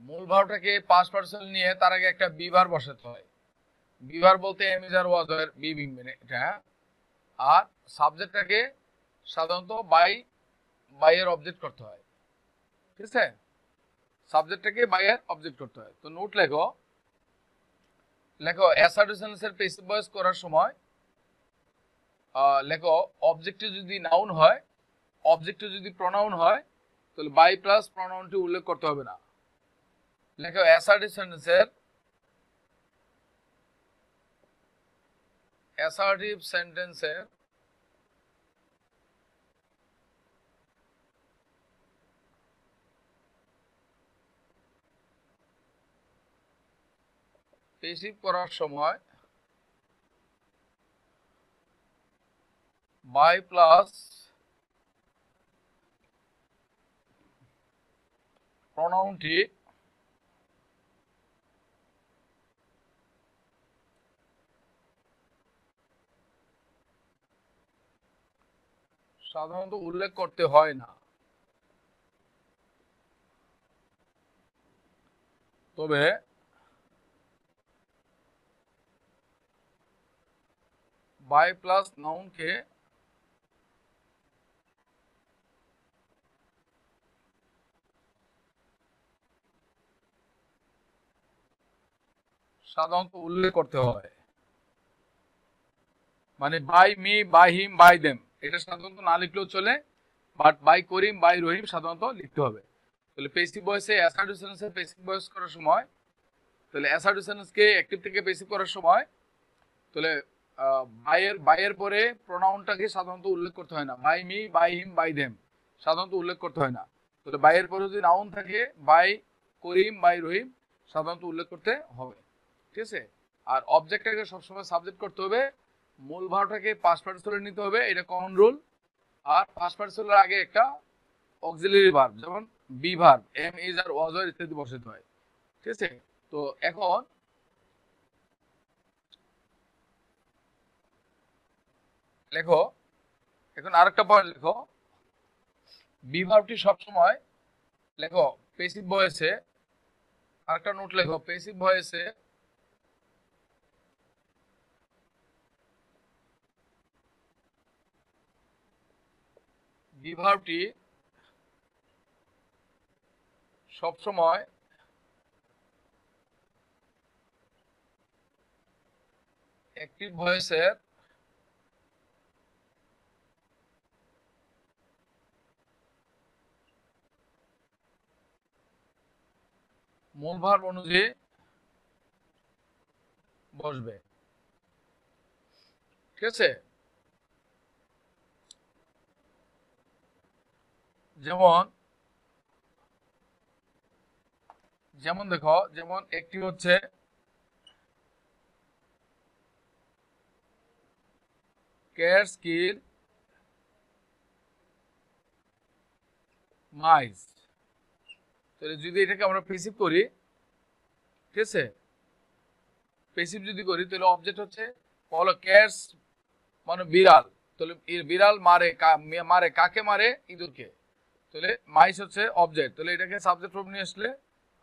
মূল ভার্বটাকে past person নিয়ে তার আগে একটা বি ভার্ব বসাতে হয়। বি ভার্ব বলতে এম ইজ আর ওয়াজ এর বি বিং এটা। আর সাবজেক্টটাকে সাধারণত বাই এর অবজেক্ট করতে হয়। ঠিক আছে, সাবজেক্টটাকে বাই এর অবজেক্ট করতে হয়। তো নোট লেখো অ্যাসার্টিভ প্যাসিভ ভয়েস করার সময় লেখো অবজেক্টে যদি নাউন হয়, অবজেক্টে যদি প্রনাউন হয়, তাহলে বাই প্লাস প্রনাউনটি উল্লেখ করতে হবে না। লেখো অ্যাসার্টিভ সেন্টেন্সের প্যাসিভ করার সময় বাই প্লাস প্রনাউনটি সাধারণত উল্লেখ করতে হয় না। তবে বাই প্লাস নাউনকে সাধারণত উল্লেখ করতে হয়। মানে by me, by him, by them, এটা সাধারণত না লিখলেও চলে, but by Karim, by Rahim সাধারণত লিখতে হবে। তাহলে প্যাসিভ ভয়েসে অ্যাসার্টিভ সেন্টেন্সে প্যাসিভ ভয়েস করার সময়, তাহলে অ্যাসার্টিভ সেন্টেন্সকে অ্যাক্টিভ থেকে প্যাসিভ করার সময়, তাহলে বাইয়ের পরে প্রোনাউনটাকে সাধারণত উল্লেখ করতে হয় না। By me, by him, by them সাধারণত উল্লেখ করতে হয় না। তাহলে বাইয়ের পরে যদি নাউন থাকে, বাই করিম, বাই রহিম সাধারণত উল্লেখ করতে হবে। ঠিক আছে, আর অবজেক্টটাকে সবসময় সাবজেক্ট করতে হবে, মূল ভার্বটাকে পাস্ট পার্টিসিপলে নিতে হবে, এটা কমন রুল। আর পাস্ট পার্টিসিপলের আগে একটা অক্সিলারি ভার্ব, যেমন be verb, M is are was আর ইত্যাদি বসাতে হয়। ঠিক আছে, তো এখন লেখো, এখন আরেকটা পয়েন্ট লেখো, বি ভার্বটি সবসময় লেখো প্যাসিভ ভয়েসে। আরেকটা নোট লেখো, প্যাসিভ ভয়েসে বি ভার্বটি সবসময় অ্যাক্টিভ ভয়েসের মূল ভার্ব অনুযায়ী বসবে। ঠিক আছে, যেমন যেমন দেখো, যেমন একটি হচ্ছে ক্যাটস কিল মাইস। তাহলে যদি এটাকে আমরা প্যাসিভ করি, ঠিক আছে, প্যাসিভ যদি করি তাহলে অবজেক্ট হচ্ছে হলো ক্যাটস মানে বিড়াল, তাহলে বিড়াল মারে কাকে মারে, ইঁদুরকে। তাহলে মাইস হচ্ছে অবজেক্ট, তাহলে এটাকে সাবজেক্ট ফর্ম নিয়ে আসলে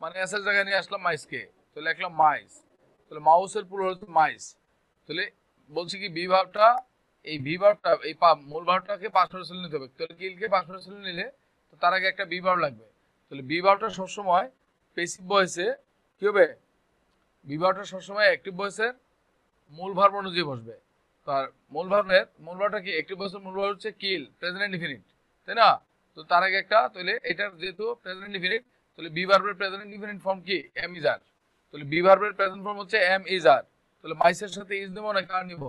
মানে এসের জায়গায় নিয়ে আসলাম মাইসকে, তাহলে লিখলাম মাইস। তাহলে মাউসের প্লুরাল হচ্ছে মাইস। তাহলে বলছি কি বি ভার্বটা, এই বি ভার্বটা এই মূল ভার্বটাকে পাস্ট পার্টিসিপল নিতে হবে। তাহলে কিলকে পাস্ট পার্টিসিপল নিলে তো তার আগে একটা বি ভার্ব লাগবে। তাহলে বি ভার্বটা সবসময় প্যাসিভ ভয়েসে কি হবে, বি ভার্বটা সবসময় অ্যাক্টিভ ভয়েসের মূল ভার্ব অনুযায়ী বসবে। তার মূল ভার্বটা কি, অ্যাক্টিভ ভয়েসের মূল ভার্ব হচ্ছে কিল, প্রেজেন্ট ইনডিফিনিট, তাই না? তো তার আগে একটা, তাহলে এটার যেহেতু প্রেজেন্ট ইনডিফিনিট, তাহলে বি ভার্বের প্রেজেন্ট ইনডিফিনিট ফর্ম কি, এম ইজ আর। তাহলে বি ভার্বের প্রেজেন্ট ফর্ম হচ্ছে এম ইজ আর। তাহলে মাইসের সাথে ইজ নেবো নাকি আর নিব,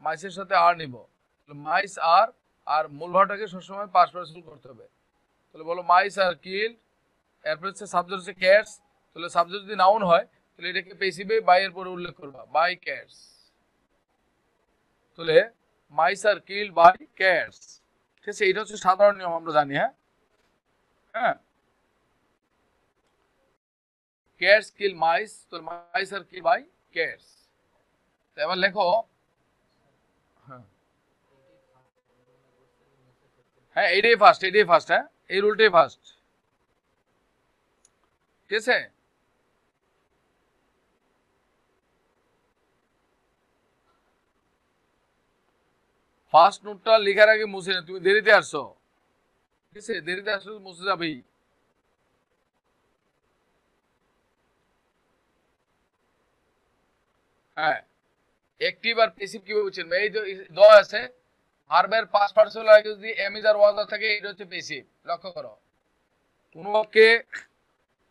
মাইসের সাথে আর নিব। তাহলে মাইস আর, আর মূল ভার্বটাকে সবসময় পাস্ট পার্টিসিপল করতে হবে। তাহলে বলো মাইস আর কিল, এরপর হচ্ছে সাবজেক্ট হচ্ছে ক্যাটস। তাহলে সাবজেক্ট যদি নাউন হয় তাহলে এটাকে পেসিভে বাই এর পরে উল্লেখ করবা, বাই ক্যাটস। তাহলে মাইস আর কিল বাই ক্যাটস। ঠিক আছে, এটা হচ্ছে সাধারণ নিয়ম, আমরা জানি। হ্যাঁ হ্যাঁ, ক্যাটস কিল মাইস, তো মাইস আর কিল বাই ক্যাটস। এবার লেখো, হ্যাঁ হ্যাঁ, এটাই ফার্স্ট, হ্যাঁ এই রুলটাই ফার্স্ট। ঠিক আছে? ফার্স্ট নোটটা লেখার আগে মুছে না, তুমি দেরিতে আসছো, ঠিক আছে? দেরিতে আসলে মুছে যাবেই। হ্যাঁ, অ্যাক্টিভ আর প্যাসিভ কিভাবে বুঝছেন? এই যে দেওয়া আছে ভার্বের পাস্ট পার্টিসিপল আগে যদি এম ইজ আর ওয়াজ আর থাকে, এটা হচ্ছে প্যাসিভ। লক্ষ্য করো,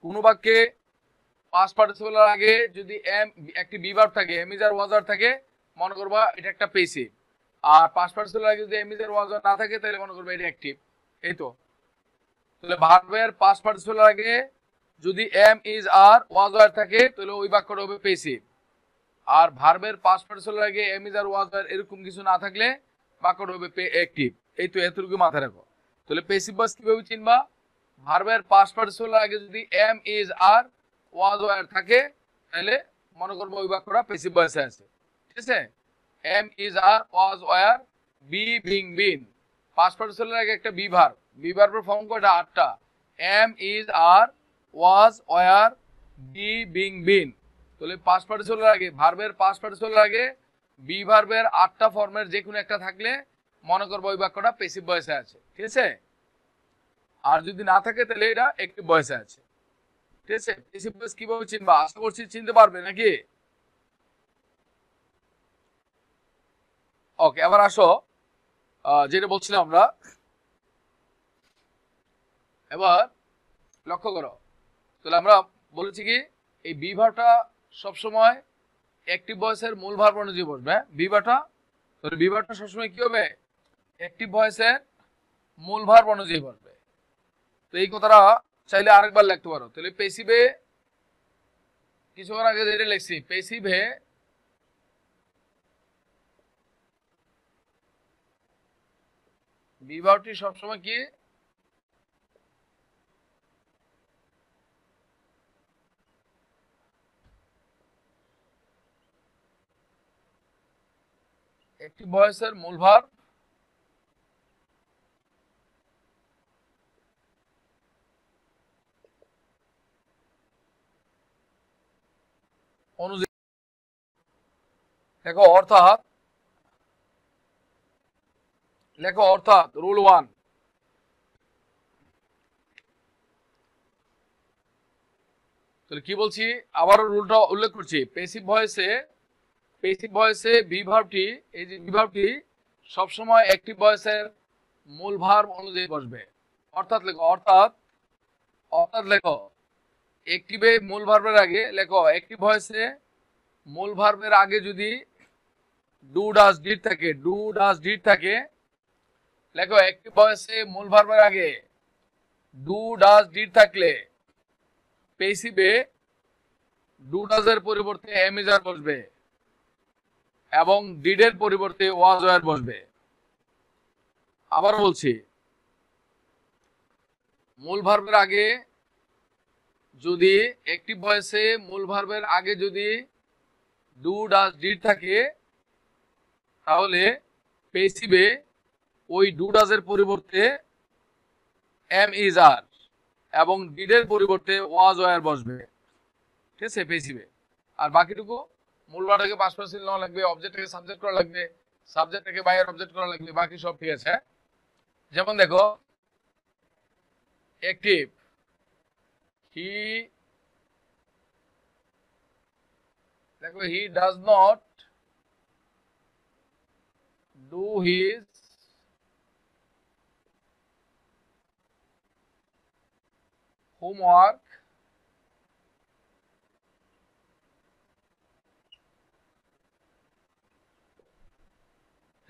কোনো বাক্যে পাস্ট পার্টিসিপলের আগে যদি একটি বি ভার্ব থাকে, এম ইজ আর ওয়াজ আর থাকে, মনে করবা এটা একটা প্যাসিভ। আর পাস্ট পার্টিসিপলের আগে যদি এম ইজ আর ওয়াজ আর না থাকে, তাহলে মনে করবা এটা অ্যাক্টিভ। এই তো, তাহলে ভার্বের পাস্ট পার্টিসিপলের আগে যদি এম ইজ আর ওয়াজ আর থাকে, তাহলে ওই বাক্যটা হবে প্যাসিভ। আর ভার্বের পাস্ট পার্টিসিপলের আগে এম ইজ আর ওয়াজ আর এরকম কিছু না থাকলে বাক্যটা হবে অ্যাক্টিভ। এই তো, এতটুকু মাথায় রাখো। তাহলে প্যাসিভ ভয়েস কিভাবে চিনবা? ভার্বের পাস্ট পার্টিসিপলের আগে যদি এম ইজ আর ওয়াজ আর থাকে, তাহলে মনে করবো ওই বাক্যটা প্যাসিভ ভয়েসে আছে। ঠিক আছে? Am is are was are be being been, past পার্টিসিপলের আগে একটা বি ভার্বের ফর্ম কয়টা? 8টা। Am is are was are be being been, তাহলে পাস্ট পার্টিসিপলের আগে ভার্বের পাস্ট পার্টিসিপলের আগে বি ভার্বের 8টা ফর্মের যে কোনো একটা থাকলে মনে করবো ওই বাক্যটা প্যাসিভ ভয়েসে আছে। ঠিক আছে? আর যদি না থাকে তাহলে এটা অ্যাক্টিভ ভয়েসে আছে। ঠিক আছে? প্যাসিভ ভয়েস কিভাবে চিনবা? আশা করছি চিনতে পারবে নাকি? ওকে, এবার আসো যেটা বলছিলাম আমরা, এবার লক্ষ্য করো। তাহলে আমরা বলেছি কি এই বি ভার্বটা সবসময় অ্যাক্টিভ ভয়েসের মূল ভার্ব অনুযায়ী বসবে। বি ভার্বটা, তাহলে বি ভার্বটা সবসময় কি হবে? অ্যাক্টিভ ভয়েসের মূল ভার্ব অনুযায়ী বসবে। তো এই কথাটা চাইলে আরেকবার লিখতে পারো। তাহলে প্যাসিভে কিছুক্ষণ আগে যেটা লিখছি, প্যাসিভে বি ভার্বটি সবসময় কি? অ্যাক্টিভ ভয়েসের মূল ভার্ব অনুযায়ী। দেখো অর্থাৎ, লেখো অর্থাৎ রুল 1, তাহলে কি বলছি? আবারও রুলটা উল্লেখ করছি। প্যাসিভ ভয়েসে বি ভার্বটি, এই যে বি ভার্বটি সবসময় অ্যাক্টিভ ভয়েসের মূল ভার্ব অনুযায়ী বসবে। অর্থাৎ লেখো, অর্থাৎ লেখো অ্যাক্টিভে মূল ভার্বের আগে লেখো, অ্যাক্টিভ ভয়েসে মূল ভার্বের আগে যদি ডু ডাজ ডিড থাকে, লেখো অ্যাক্টিভ ভয়েসে মূল ভার্বের আগে ডু ডাজ ডিড থাকলে প্যাসিভে ডু ডাজের পরিবর্তে এম ইজ আর বসবে এবং ডিডের পরিবর্তে ওয়াজ ওয়ার বসবে। আবার বলছি, মূল ভার্বের আগে যদি অ্যাক্টিভ ভয়েসে মূল ভার্বের আগে যদি ডু ডাজ ডিড থাকে, তাহলে প্যাসিভে ওই ডু ডাজের পরিবর্তে এম ইজ আর এবং ডিডের পরিবর্তে ওয়াজ ওয়ার বসবে। ঠিক আছে? প্যাসিভে। আর বাকিটুকু মূল ভার্বটাকে পাস্ট পার্টিসিপল নেওয়া লাগবে, অবজেক্টটাকে সাবজেক্ট করা লাগবে, সাবজেক্টটাকে বায়ার অবজেক্ট করা লাগবে, বাকি সব ঠিক আছে। যেমন দেখো অ্যাক্টিভ, হি, দেখো he does not do his homework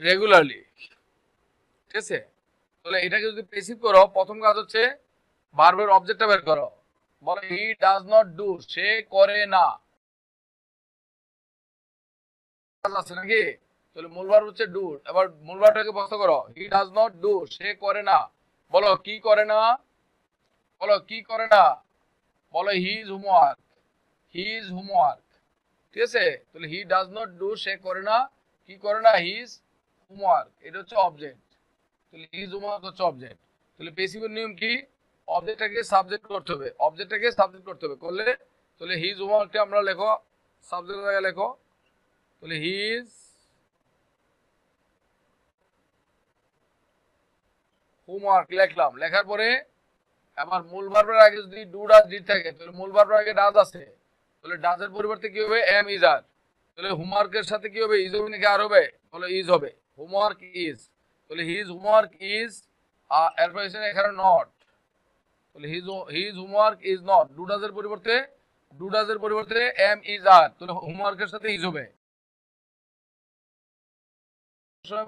regularly. ঠিক আছে? তাহলে এটাকে যদি প্যাসিভ করো, প্রথম কাজ হচ্ছে ভার্বের অবজেক্টটা বের করো। বলো হি ডাজ নট ডু, সে করে না। আছে নাকি? তাহলে মূল ভার্ব হচ্ছে ডু। এবার মূল ভার্বটাকে বসতে করো, হি ডাজ নট ডু, সে করে না। বলো কি করে না? বলো কি করে না? বলো হিজ হোমওয়ার্ক। ঠিক আছে? তাহলে হি ডাজ নট ডু, সে করে না। কি করে না? His homework. এটা হচ্ছে অবজেক্ট। তাহলে হিজ হোমওয়ার্ক হচ্ছে অবজেক্ট। তাহলে প্যাসিভের নিয়ম কি? অবজেক্টটাকে সাবজেক্ট করতে হবে, অবজেক্টটাকে সাবজেক্ট করতে হবে। করলে তাহলে হিজ হোমওয়ার্কটা আমরা লেখো, সাবজেক্টের জায়গায় লেখো, তাহলে হিজ হোমওয়ার্ক লিখলাম। লেখার পরে আবার মূল ভার্বের আগে যদি ডু ডাজ ডিড থাকে তাহলে মূল ভার্বের আগে ডাজ আছে, তাহলে ডাজের পরিবর্তে কি হবে এম ইজ আর, তাহলে হোমওয়ার্কের সাথে কি হবে ইজ হবে নাকি আর হবে, তাহলে ইজ হবে, হোমওয়ার্ক ইজ, তাহলে হিজ হোমওয়ার্ক ইজ, এরপর এখানে নট, তাহলে his homework is not, do ডাজের পরিবর্তে এম ইজ আর, তাহলে হোমওয়ার্কের সাথে ইজ হবে।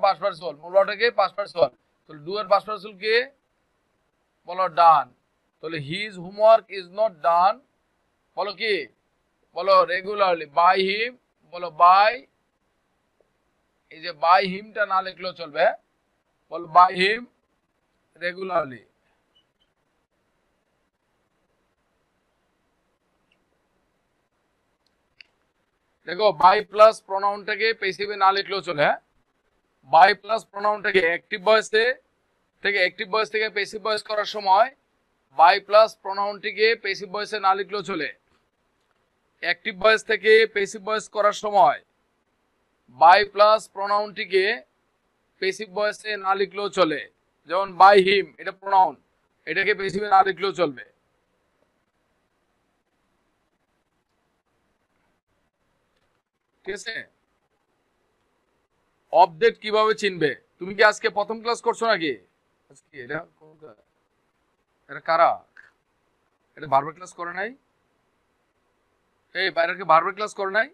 পাস্ট পার্টিসিপল, মূল ভার্বটাকে পাস্ট পার্টিসিপল, তাহলে ডু এর পাস্ট পার্টিসিপল কে বলো ডান, তাহলে his homework is not done, বলো কি বলো রেগুলারলি বাই হিম, বলো বাই, এই যে বাই হিমটা না লিখলেও চলবে, বলো বাই হিম রেগুলারলি। দেখো বাই প্লাস প্রোনাউনটাকে পেসিভে না লিখলেও চলে, বাই প্লাস প্রোনাউনটাকে অ্যাক্টিভ ভয়েসে থেকে পেসিভ ভয়েস করার সময় বাই প্লাস প্রোনাউনটিকে পেসিভ ভয়েসে না লিখলেও চলে। অ্যাক্টিভ ভয়েস থেকে পেসিভ ভয়েস করার সময় বাই প্লাস প্রোনাউনটিকে পেসিভ ভয়েসে না লিখলেও চলে। যেমন বাই হিম, এটা প্রোনাউন, এটাকে পেসিভে না লিখলেও চলবে। ঠিক আছে? অবজেক্ট কিভাবে চিনবে? তুমি কি আজকে প্রথম ক্লাস করছো নাকি? আজকে এটা কারা? এটা ভার্বের ক্লাস করে নাই? এই বাইরেকে ভার্বের ক্লাস করে নাই?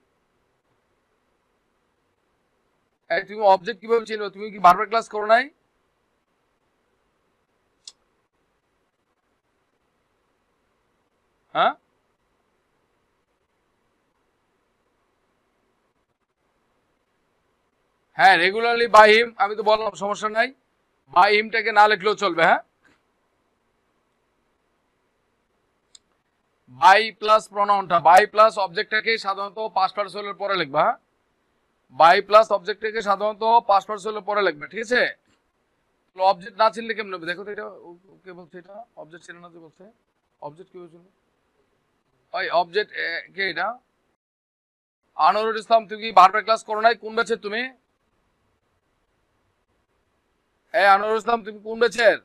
এই তুমি অবজেক্ট কিভাবে চিনবে? তুমি কি ভার্বের ক্লাস করো নাই? হ্যাঁ, হ্যাঁ রেগুলারলি বাই হিম, আমি তো বললাম সমস্যা নাই, বাই হিমটাকে না লিখলেও চলবে। হ্যাঁ, বাই প্লাস প্রোনাউনটা, বাই প্লাস অবজেক্টটাকে সাধারণত পাস্ট পার্টিসিপলের পরে লিখবা। হ্যাঁ, বাই প্লাস অবজেক্টটাকে সাধারণত পাস্ট পার্টিসিপলের পরে লিখবে। ঠিক আছে? অবজেক্ট না চিনলে কেমন হবে? দেখো তো এটা কে বলছে, এটা অবজেক্ট ছিল না যে বলছে, অবজেক্ট কি বলছিল? ওই অবজেক্ট কে এটা? আনোয়ারুল ইসলাম, তুমি কি ভার্বের ক্লাস করো নাই? কোন ব্যাচের তুমি? এই আনোয়ারুল ইসলাম, তুমি কোন ব্যাচের?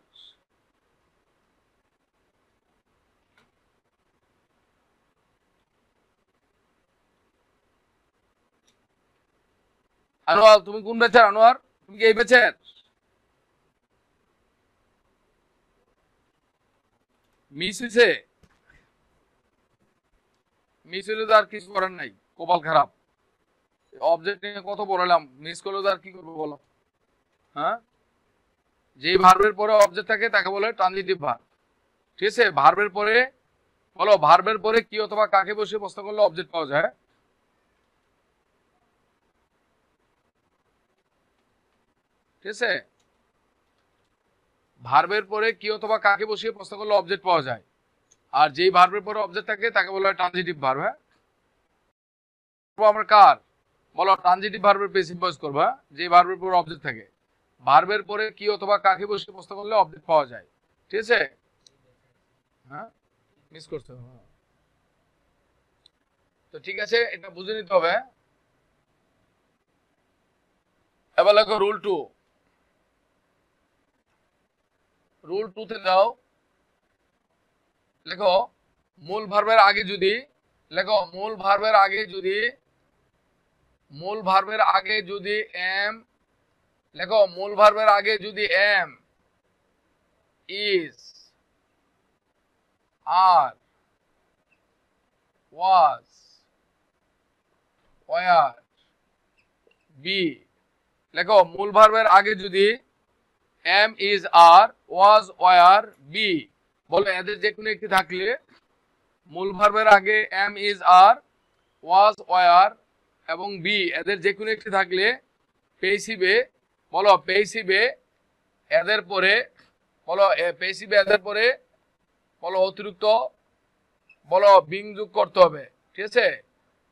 আনোয়ার, তুমি কোন ব্যাচের? আনোয়ার, তুমি কি এই ব্যাচের? মিস হয়েছে? মিস হলে তো আর কিছু করার নাই, কপাল খারাপ। অবজেক্ট নিয়ে কত বললাম, মিস করলে তো আর কি করবো বলো? হ্যাঁ, যেই ভার্বের পরে অবজেক্ট থাকে তাকে বলে ট্রানজিটিভ ভার্ব। ঠিক আছে? ভার্বের পরে বলো, ভার্বের পরে কি অথবা কাকে বসে প্রশ্ন করলে অবজেক্ট পাওয়া যায়। ঠিক আছে? ভার্বের পরে কি অথবা কাকে বসিয়ে প্রশ্ন করলে অবজেক্ট পাওয়া যায়, আর যেই ভার্বের পরে অবজেক্ট থাকে তাকে বলা হয় ট্রানজিটিভ ভার্ব। হ্যাঁ, আমরা কার বলো ট্রানজিটিভ ভার্বের পেসিভ ভয়েস করবা, যে ভার্বের পরে অবজেক্ট থাকে, ভার্বের পরে কি অথবা কাকে বসিয়ে প্রশ্ন করলে অবজেক্ট পাওয়া যায়। ঠিক আছে? হ্যাঁ, মিস করছো? তো ঠিক আছে, এটা বুঝে নিতে হবে। এবার লেখো রুল 2, রুল 2 তে দাও, লেখো মূল ভার্বের আগে যদি, লেখো মূল ভার্বের আগে যদি, মূল ভার্বের আগে যদি এম, লেখো মূল ভার্বের আগে যদি am, is, are, was, were, be, লেখো মূল ভার্বের আগে যদি am is are, was, were, be, বলো এদের যে কোনো একটি থাকলে, মূল ভার্বের আগে am is are, was, were এবং বি এদের যে কোনো একটি থাকলে পেসিভে, বলো পেসিভে এদের পরে, বলো পেসিভে এদের পরে বলো অতিরিক্ত, বলো বিং যোগ করতে হবে। ঠিক আছে?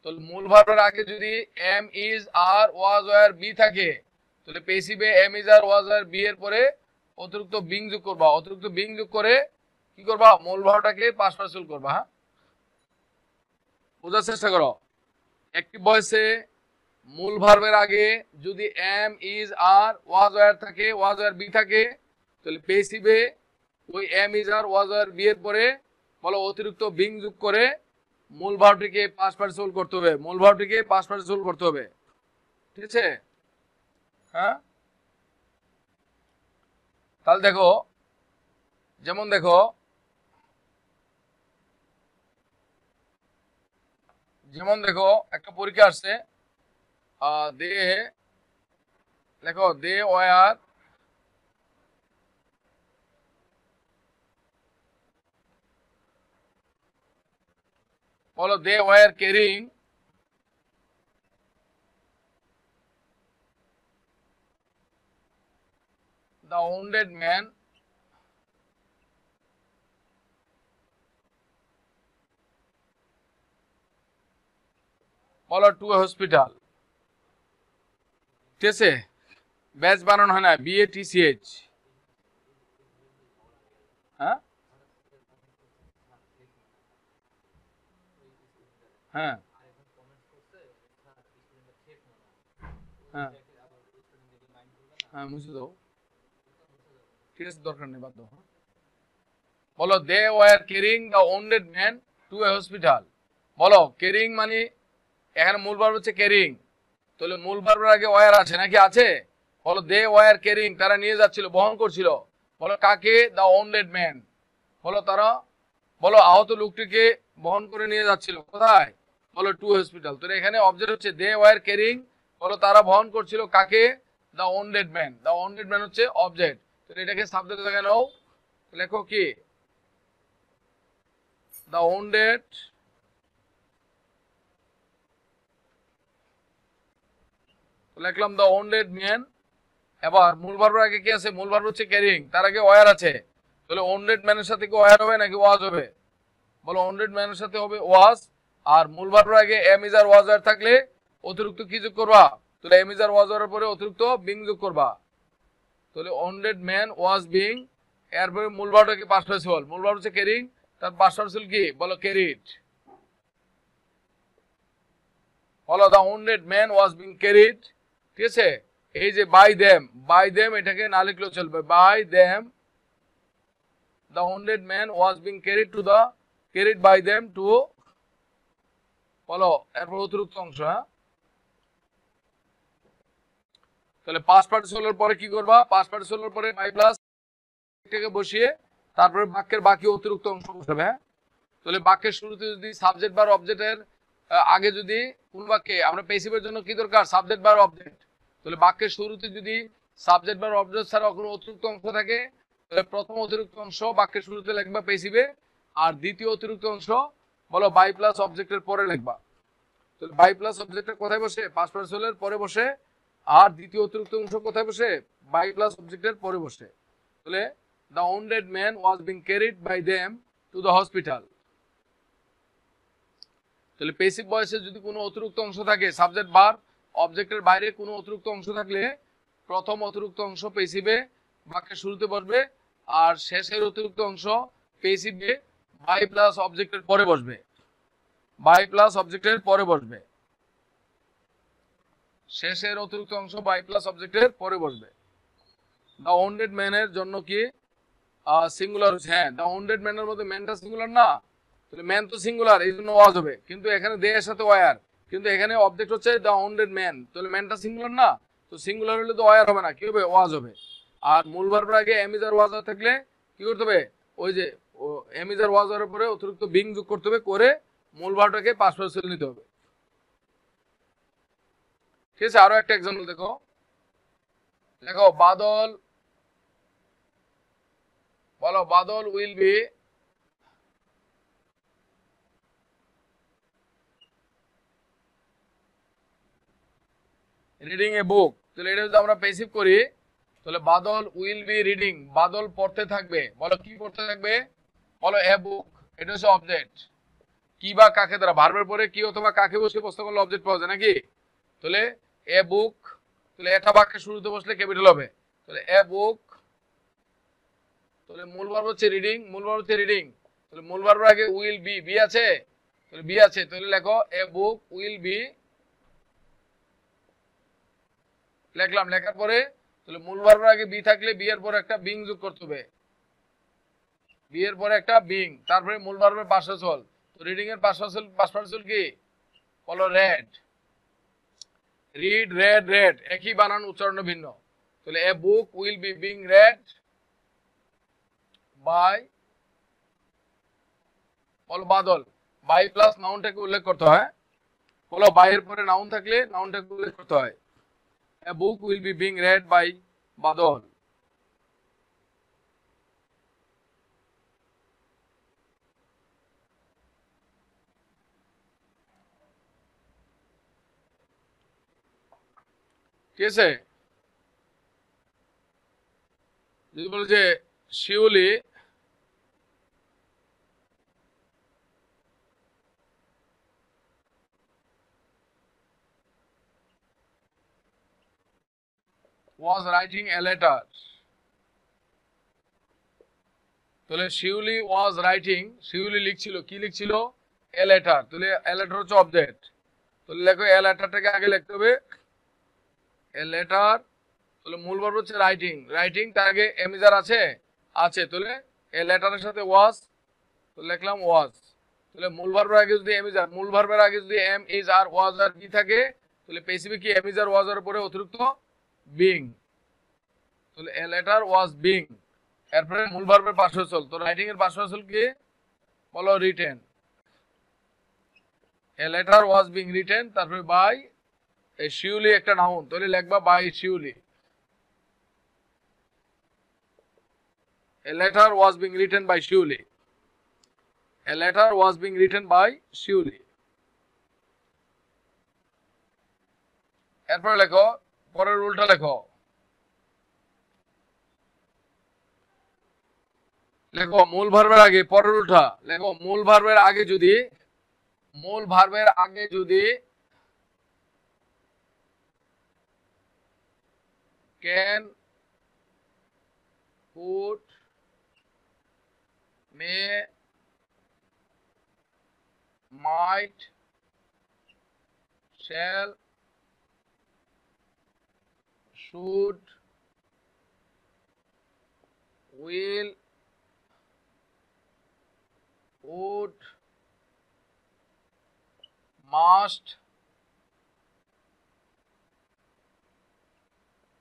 তো মূল ভার্বের আগে যদি am is are, was, were, be থাকে তাহলে পেসিভে am is are, was, were, be এর পরে অতিরিক্ত বিং যোগ করবা। অতিরিক্ত বিং যোগ করে কি কি করবা, মূল ভার্বটাকে পাস্ট পার্টিসিপল করবা। হ্যাঁ, বোঝার চেষ্টা করো। অ্যাক্টিভ ভয়েসে মূল ভার্বের আগে যদি am, is, are, was, were থাকে, ওয়াজ, ওয়্যার, বি থাকে, তাহলে পেসিভে ওই am, is, are, was, were, be এর পরে বলো অতিরিক্ত বিং যোগ করে মূল ভার্বটিকে পাস্ট পার্টিসিপল করতে হবে, মূল ভার্বটিকে পাস্ট পার্টিসিপল করতে হবে। ঠিক আছে? হ্যাঁ, তাহলে দেখো, যেমন দেখো একটা পরীক্ষা আসছে, দে লেখো দে ওয়ার বলো they were carrying the wounded man বলো টু হসপিটাল। ঠিক আছে? ব্যাচ বানানো হয় না, BATCH। হ্যাঁ হ্যাঁ হ্যাঁ হ্যাঁ, মুছে দাও। ঠিক আছে, দরকার নেই, বাদ দাও। বলো they were carrying the wounded man to a hospital. বলো ক্যারিং মানে এখানে মূল ভার্ব হচ্ছে ক্যারিং, তাহলে মূল ভার্বের আগে ওয়ার আছে নাকি? আছে। বলো দে ওয়ার ক্যারিং, তারা নিয়ে যাচ্ছিল, বহন করছিল। বলো কাকে? The wounded man. বলো তারা, বলো আহত লোকটিকে বহন করে নিয়ে যাচ্ছিল কোথায়? বলো টু হসপিটাল। তো এখানে অবজেক্ট হচ্ছে দে ওয়ার ক্যারিং, বলো তারা বহন করছিল কাকে? The wounded man. The wounded man হচ্ছে অবজেক্ট, তো এটাকে সাবজেক্ট দেখে নাও। লেখো কি? দ্য ওন্ডেড লিখলাম দ্য ওন্ডেড ম্যান। এবার মূল ভার্বের আগে কি আছে? মূল ভার্ব হচ্ছে ক্যারিং, তার আগে ওয়ার আছে, তাহলে ওন্ডেড ম্যানের সাথে কি ওয়ার হবে নাকি ওয়াজ হবে? বলো ওন্ডেড ম্যানের সাথে হবে ওয়াজ। আর মূল ভার্বের আগে এম, ইজ, আর, ওয়াজ, আর থাকলে অতিরিক্ত কি যোগ করবা? তাহলে এম, ইজ, আর, ওয়াজ, আর পরে অতিরিক্ত বিং যোগ করবা। তাহলে ওন্ডেড ম্যান ওয়াজ বিং, এরপরে মূল ভার্বটা কি পাস্ট পার্টিসিপল, মূল ভার্ব হচ্ছে ক্যারিং, তার পাস্ট পার্টিসিপল কি? বলো ক্যারিড। বলো the wounded man was being carried. ঠিক আছে? এই যে বাই দেম এটাকে না লিখলেও চলবে, by them the wounded man was being carried by them to বলো এরপর অতিরিক্ত অংশ। হ্যাঁ, তাহলে পাস্ট পার্টিসিপলের পরে কি করবা? পাস্ট পার্টিসিপলের পরে বাই প্লাস এটাকে বসিয়ে তারপরে বাক্যের বাকি অতিরিক্ত অংশ বসাবে। হ্যাঁ, তাহলে বাক্যের শুরুতে যদি সাবজেক্ট বার অবজেক্টের আগে যদি কোন বাক্যে আমরা পেসিভের জন্য কি দরকার? সাবজেক্ট বার অবজেক্ট। তাহলে বাক্যের শুরুতে যদি সাবজেক্ট বার অবজেক্ট ছাড়া কোনো অতিরিক্ত অংশ থাকে, তাহলে প্রথম অতিরিক্ত অংশ বাক্যের শুরুতে লিখবা পেসিভে, আর দ্বিতীয় অতিরিক্ত অংশ বলো বাই প্লাস অবজেক্টের পরে লিখবা। তাহলে বাই প্লাস অবজেক্টের কোথায় বসে? পাস্ট পার্টিসিপলের পরে বসে। আর দ্বিতীয় অতিরিক্ত অংশ কোথায় বসে? বাই প্লাস অবজেক্টের পরে বসে। তাহলে the wounded man was being carried by them to the hospital। তাহলে পেসিভ ভয়েসে যদি কোনো অতিরিক্ত অংশ থাকে, সাবজেক্ট বার অবজেক্টের বাইরে কোনো অতিরিক্ত অংশ থাকলে প্রথম অতিরিক্ত অংশ পেসিভে বাক্যের শুরুতে বসবে, আর শেষের অতিরিক্ত অংশ পেসিভে বাই প্লাস অবজেক্টের পরে বসবে, বাই প্লাস অবজেক্টের পরে বসবে। শেষের অতিরিক্ত অংশ বাই প্লাস অবজেক্টের পরে বসবে। দ্য ওন্ডেড ম্যানের জন্য কি সিঙ্গুলার? হ্যাঁ, দ্য ওন্ডেড ম্যানের মধ্যে ম্যানটা সিঙ্গুলার না, তাহলে ম্যান তো সিঙ্গুলার, এই জন্য ওয়াজ হবে, কিন্তু এখানে দে এর সাথে ওয়ার, কিন্তু এখানে অবজেক্ট হচ্ছে দ্য ওন্ডেড ম্যান, তাহলে ম্যানটা সিঙ্গুলার না, তো সিঙ্গুলার হলে তো ওয়ার হবে না, কি হবে? ওয়াজ হবে। আর মূল ভার্বের আগে এম, ইজ, আর, ওয়াজ, আর থাকলে কি করতে হবে? ওই যে এম, ইজ, আর, ওয়াজ, আর পরে অতিরিক্ত বিং যোগ করতে হবে, করে মূল ভার্বটাকে পাস্ট পার্টিসিপল নিতে হবে। ঠিক আছে? আরো একটা এক্সাম্পল দেখো, বাদল, বলো বাদল উইল বি রিডিং এ বুক। তাহলে এটা যদি আমরা পেসিভ করি, তাহলে বাদল উইল বি রিডিং, বাদল পড়তে থাকবে। বলো কি পড়তে থাকবে? বলো এ বুক, এটা হচ্ছে অবজেক্ট। কি বা কাকে দ্বারা? ভার্বের পরে কি অথবা কাকে বসে প্রশ্ন করলে অবজেক্ট পাওয়া যায় নাকি? তাহলে এ বুক, তাহলে এটা বাক্যের শুরুতে বসলে ক্যাপিটাল হবে, তাহলে এ বুক তাহলে মূল ভার্ব হচ্ছে রিডিং, মূল ভার্ব হচ্ছে রিডিং। তাহলে মূল ভার্বের আগে উইল বি, বি আছে, তাহলে বি আছে, তাহলে লেখো এ বুক উইল বি, লিখলাম। লেখার পরে তাহলে মূল ভার্বের আগে বি থাকলে বি এর পরে একটা বিং যোগ করতে হবে, বি এর পরে একটা বিং, তারপরে মূল ভার্বের পাস্ট পার্টিসিপল। তো রিডিং এর পাস্ট পার্টিসিপল কি? বলো রেড, রিড, রেড, রেড, একই বানান, উচ্চারণ ভিন্ন। তাহলে a book will be being read by, বলো বাদল। বাই প্লাস নাউনটাকে উল্লেখ করতে হয়, বলো বাই এর পরে নাউন থাকলে নাউনটাকে উল্লেখ করতে হয়। A book will be being read by Badal. ঠিক আছে? যদি বলো যে শিউলি was writing a letter, তাহলে শিউলি was writing, শিউলি লিখছিল, কি লিখছিল? A letter. তাহলে এ লেটার হচ্ছে অবজেক্ট, তাহলে লেখো এ লেটারটাকে আগে লিখতে হবে, এ লেটার। তাহলে মূল ভার্ব হচ্ছে রাইটিং, রাইটিং তার আগে এম ইজ আর আছে, আছে, তাহলে এ লেটারের সাথে ওয়াজ, তো লিখলাম ওয়াজ। তাহলে মূল ভার্বের আগে যদি এম ইজ আর, মূল ভার্বের আগে যদি am is are was are be থাকে, তাহলে পেসিফে কি এম ইজ আর ওয়াজ আর পরে অতিরিক্ত বিং, তাহলে এ লেটার ওয়াজ বিং। এরপরে মূল ভার্বের পাস্ট পার্টিসিপল, তো রাইটিং এর পাস্ট পার্টিসিপল কি? বলো written, a letter was being written, তারপরে বাই এই শিউলি একটা নাউন, তাহলে লিখবা by Shiuli. A letter was being written by Shivli. A letter was being written by Shivli. এরপর লেখো, পরের রুলটা লেখো, লেখো মূল ভার্বের আগে পরের রুলটা লেখো, মূল ভার্বের আগে যদি, মূল ভার্বের আগে যদি can, could, may, might, shall, should, will, would, must,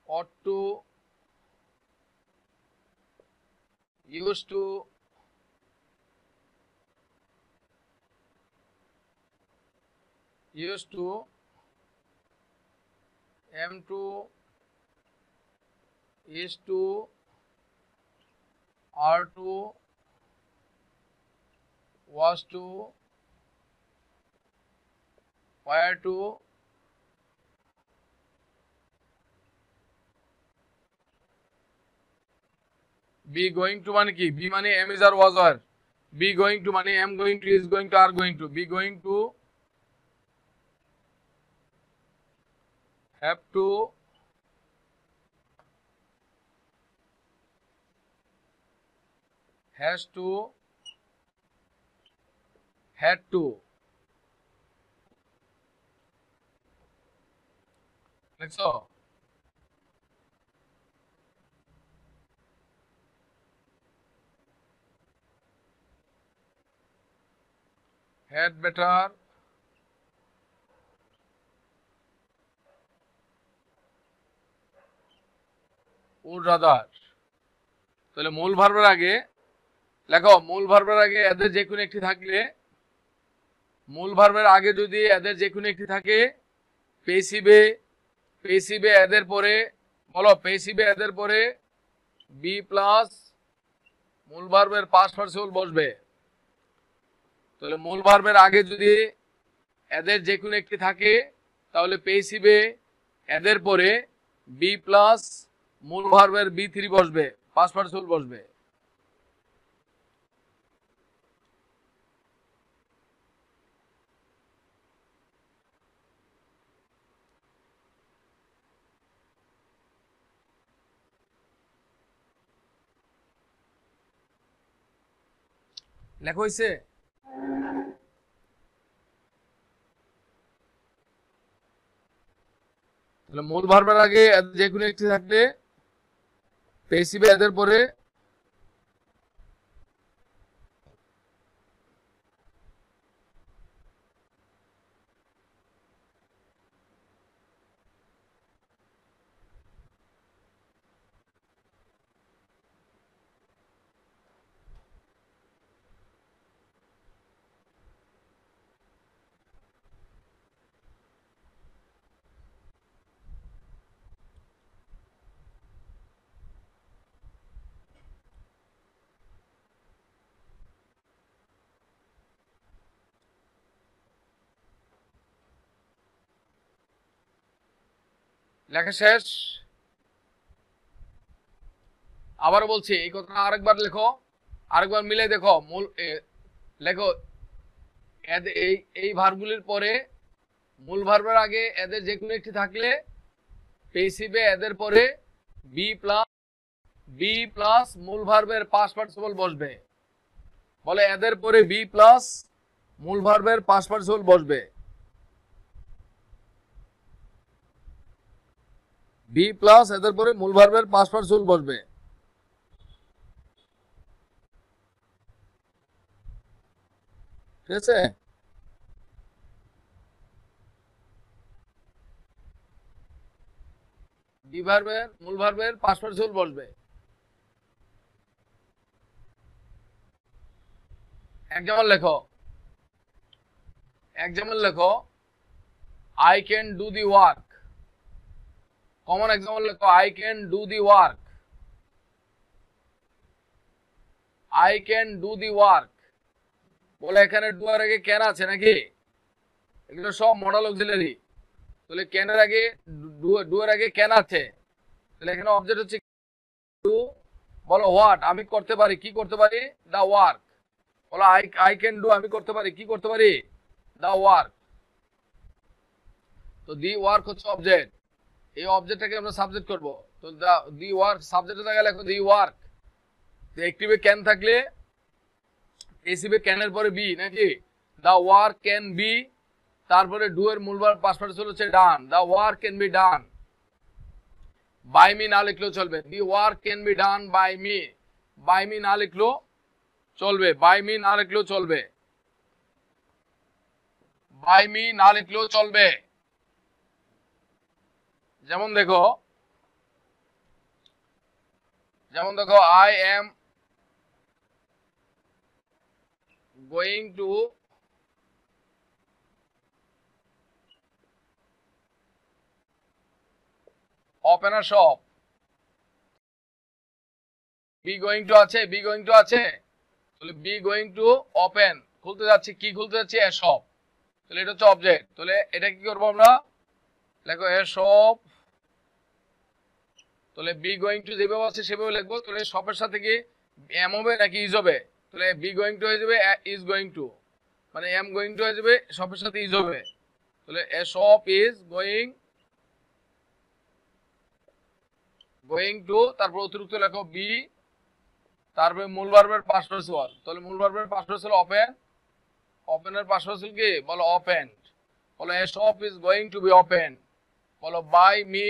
ought to, used to, used to, am to, is to, are to, was to, were to, be going to মানে কি? be মানে am is or was or, be going to মানে am going to, is going to, are going to, be going to, have to, has to, had to। দেখছো? had better, would rather। তাহলে মূল ভার্বের আগে লেখো, মূল ভার্বের আগে এদের যে কোনো একটি থাকলে, মূল ভার্বের আগে যদি এদের যে কোনো একটি থাকে, পেসিভে, পেসিভে এদের পরে, বলো পেসিভে এদের পরে বি প্লাস মূল ভার্বের পাস্ট পার্টিসিপল বসবে। তাহলে মূল ভার্বের আগে যদি এদের যে কোনো একটি থাকে, তাহলে পেসিভে এদের পরে বি প্লাস মূল ভার্বের বি থ্রি বসবে, পাস্ট পার্টিসিপল বসবে। লেখা হয়েছে? তাহলে মূল ভার্বের আগে যে কোনো একটি থাকলে পেসিভে এদের পরে লেখা শেষ। আবার বলছি এই কথাটা আরেকবার লেখো, আরেকবার মিলে দেখো। মূল লেখো এই ভার্বগুলির পরে মূল ভার্বের আগে এদের যে কোনো একটি থাকলে পেসিভে এদের পরে বি প্লাস মূল ভার্বের পাস্ট পার্টিসিপল বসবে। বলে এদের পরে বি প্লাস মূল ভার্বের পাস্ট পার্টিসিপল বসবে। বি প্লাস এদের পরে মূল ভার্বের পাস্ট পার্টিসিপল বসবে। ঠিক আছে? বি ভার্বের মূল ভার্বের পাস্ট পার্টিসিপল বসবে। এক্সাম্পল লেখো I can do the work. Common example লেখো I can do the work. I can do the work. বলে এখানে ডু এর আগে ক্যান আছে নাকি? এগুলো সব মডেল অক্সিলারি। তাহলে ক্যানের আগে ডু এর আগে ক্যান আছে। তাহলে এখানে অবজেক্ট হচ্ছে ডু। বলো হোয়াট, আমি করতে পারি, কি করতে পারি? The work. বলো আই ক্যান ডু, আমি করতে পারি, কি করতে পারি? The work. তো দি ওয়ার্ক হচ্ছে অবজেক্ট, এই অবজেক্টটাকে আমরা সাবজেক্ট করব। তো দি ওয়ার্ক সাবজেক্টের জায়গায় লেখো দি ওয়ার্ক। তো অ্যাক্টিভে ক্যান থাকলে পেসিভে ক্যানের পরে বি নাকি? দা ওয়ার্ক ক্যান বি, তারপরে ডু এর মূল ভার্ব পাস্ট পার্টিসিপল হচ্ছে done. The work can be done. By me না লিখলেও চলবে। The work can be done by me. By me না লিখলেও চলবে। বাই মি না লিখলেও চলবে। বাই মি না লিখলেও চলবে। যেমন দেখো I am going to open a shop. Be going to আছে, বি গোয়িং টু আছে। তাহলে বি গোয়িং টু ওপেন, খুলতে যাচ্ছি, কি খুলতে যাচ্ছি? এ শপ। তাহলে এটা হচ্ছে অবজেক্ট। তাহলে এটা কি করবো আমরা? লেখো এ শপ। তাহলে বি গোয়িং টু যেভাবে আছে সেভাবে লিখবো। তাহলে শপের সাথে কি এম হবে নাকি ইজ হবে? তাহলে বি গোয়িং টু হয়ে যাবে ইজ গোয়িং টু, মানে এম গোয়িং টু হয়ে যাবে শপের সাথে ইজ হবে। তাহলে এ শপ ইজ গোয়িং টু, তারপর অতিরিক্ত লেখো বি, তারপরে মূল ভার্বের পাস্ট পার্টিসিপল। তাহলে মূল ভার্বের পাস্ট পার্টিসিপল ওপেন, ওপেনের পাস্ট পার্টিসিপল কি? বলো ওপেনড। বলো a shop is going to be open. বলো বাই মি।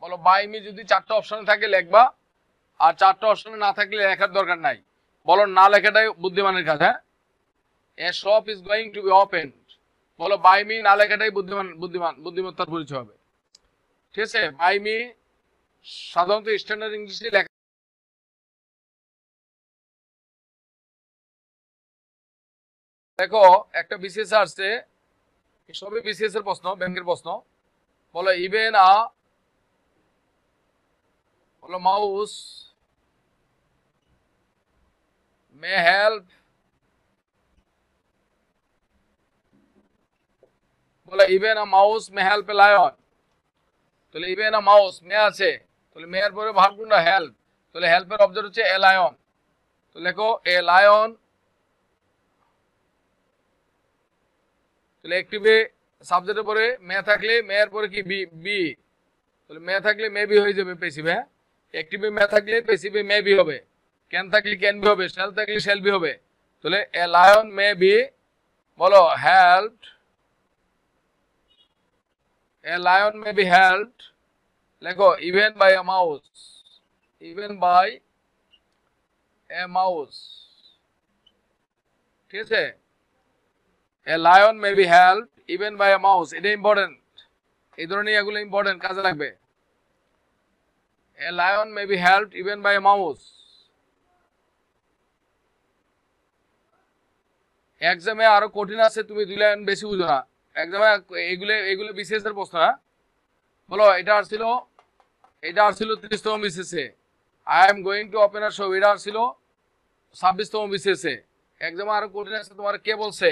বলো বাই মি যদি চারটা অপশনে থাকে লিখবা, আর চারটা অপশনে না থাকলে লেখার দরকার নাই। বলো না লেখাটাই বুদ্ধিমানের কাজ। হ্যাঁ, a shop is going to be opened. বলো বাই মি না লেখাটাই বুদ্ধিমত্তার পরিচয় হবে। ঠিক আছে? বাই মি সাধারণত স্ট্যান্ডার্ড ইংলিশে লেখা। দেখো একটা বিসিএস আসছে, সবই বিসিএস এর প্রশ্ন, ব্যাংকের প্রশ্ন। বলো ইভেন বলো মাউস মে হেল্প। বলো even mouse may help a lion. তাহলে ইভেন মাউস মে আছে, তাহলে মে এর পরে ভার্ব কোনটা? হেল্প। তাহলে হেল্পের অবজেক্ট হচ্ছে এ লায়ন। তো লেখো এ লায়ন। তাহলে অ্যাক্টিভে সাবজেক্টের পরে মে থাকলে মে এর পরে কি বি। তাহলে মে থাকলে মে বি হয়ে যাবে পেসিভে। অ্যাক্টিভে মে থাকলে পেসিভে মে বি হবে। ক্যান থাকলে ক্যান বি হবে। শ্যাল থাকলে শ্যাল বি হবে। তাহলে এ লায়ন মে বি, বলো helped, a lion may be helped, লেখো even by a mouse, even by a mouse, ঠিক আছে? A lion may be helped even by a mouse, এটা important, এই ধরনের এগুলো ইম্পর্টেন্ট, কাজে লাগবে। A lion may be helped even by a mouse. এক্সামে আরো কঠিন আছে, তুমি 2 লাইন বেশি বুঝো না এক্সামে, এগুলো বিসিএস এর প্রশ্ন। হ্যাঁ, বলো এটা আসছিল 30তম বিসিএসে, I am going to open a shop, এটা আসছিল 26তম বিসিএসে। এক্সামে আরো কঠিন আছে, তোমার কে বলছে?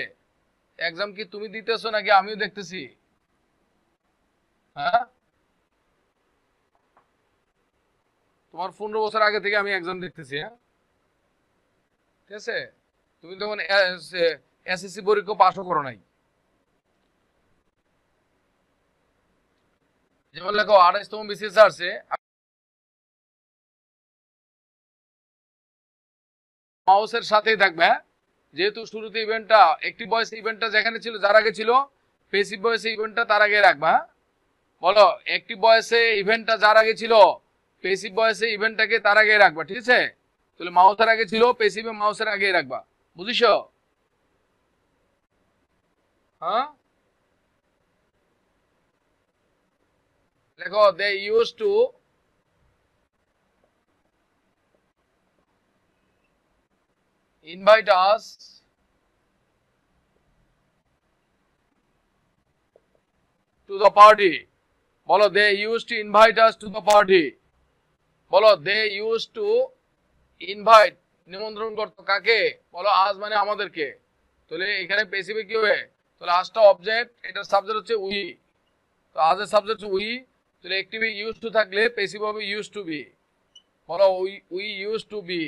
এক্সাম কি তুমি দিতেছো নাকি আমিও দেখতেছি? হ্যাঁ, তোমার 15 বছর আগে থেকে আমি এক্সাম দেখতেছি। হ্যাঁ, ঠিক আছে, তুমি তখন এসএসসি পরীক্ষা পাসও করো নাই। যেমন লেখো 28তম বিসিএস আসছে, মাউসের সাথেই থাকবে। হ্যাঁ, যেহেতু শুরুতে ইভেন্টটা অ্যাক্টিভ ভয়েস ইভেন্টটা যেখানে ছিল, যার আগে ছিল, প্যাসিভ ভয়েসে ইভেন্টটা তার আগে রাখবা। বলো অ্যাক্টিভ ভয়েসে ইভেন্টটা যার আগে ছিল, প্যাসিভ ভয়েসে ইভেন্টটাকে তার আগে রাখবা, ঠিক আছে? তাহলে মাউসের আগে ছিল, প্যাসিভে মাউসের আগে রাখবা, বুঝিছো? হ্যাঁ, দেখো they use to invite us to the party, বলো they used to invite us to the party, বলো they used to invite, নিমন্ত্রণ করতো কাকে? বলো আজ মানে আমাদেরকে। তাহলে এখানে প্যাসিভে কি হবে? তাহলে আজটা অবজেক্ট, এটার সাবজেক্ট হচ্ছে উই, তো আজের সাবজেক্ট হচ্ছে উই, তাহলে অ্যাক্টিভে ইউজ টু থাকলে প্যাসিভ হবে ইউজ টু বি। বলো উই ইউজ টু বি,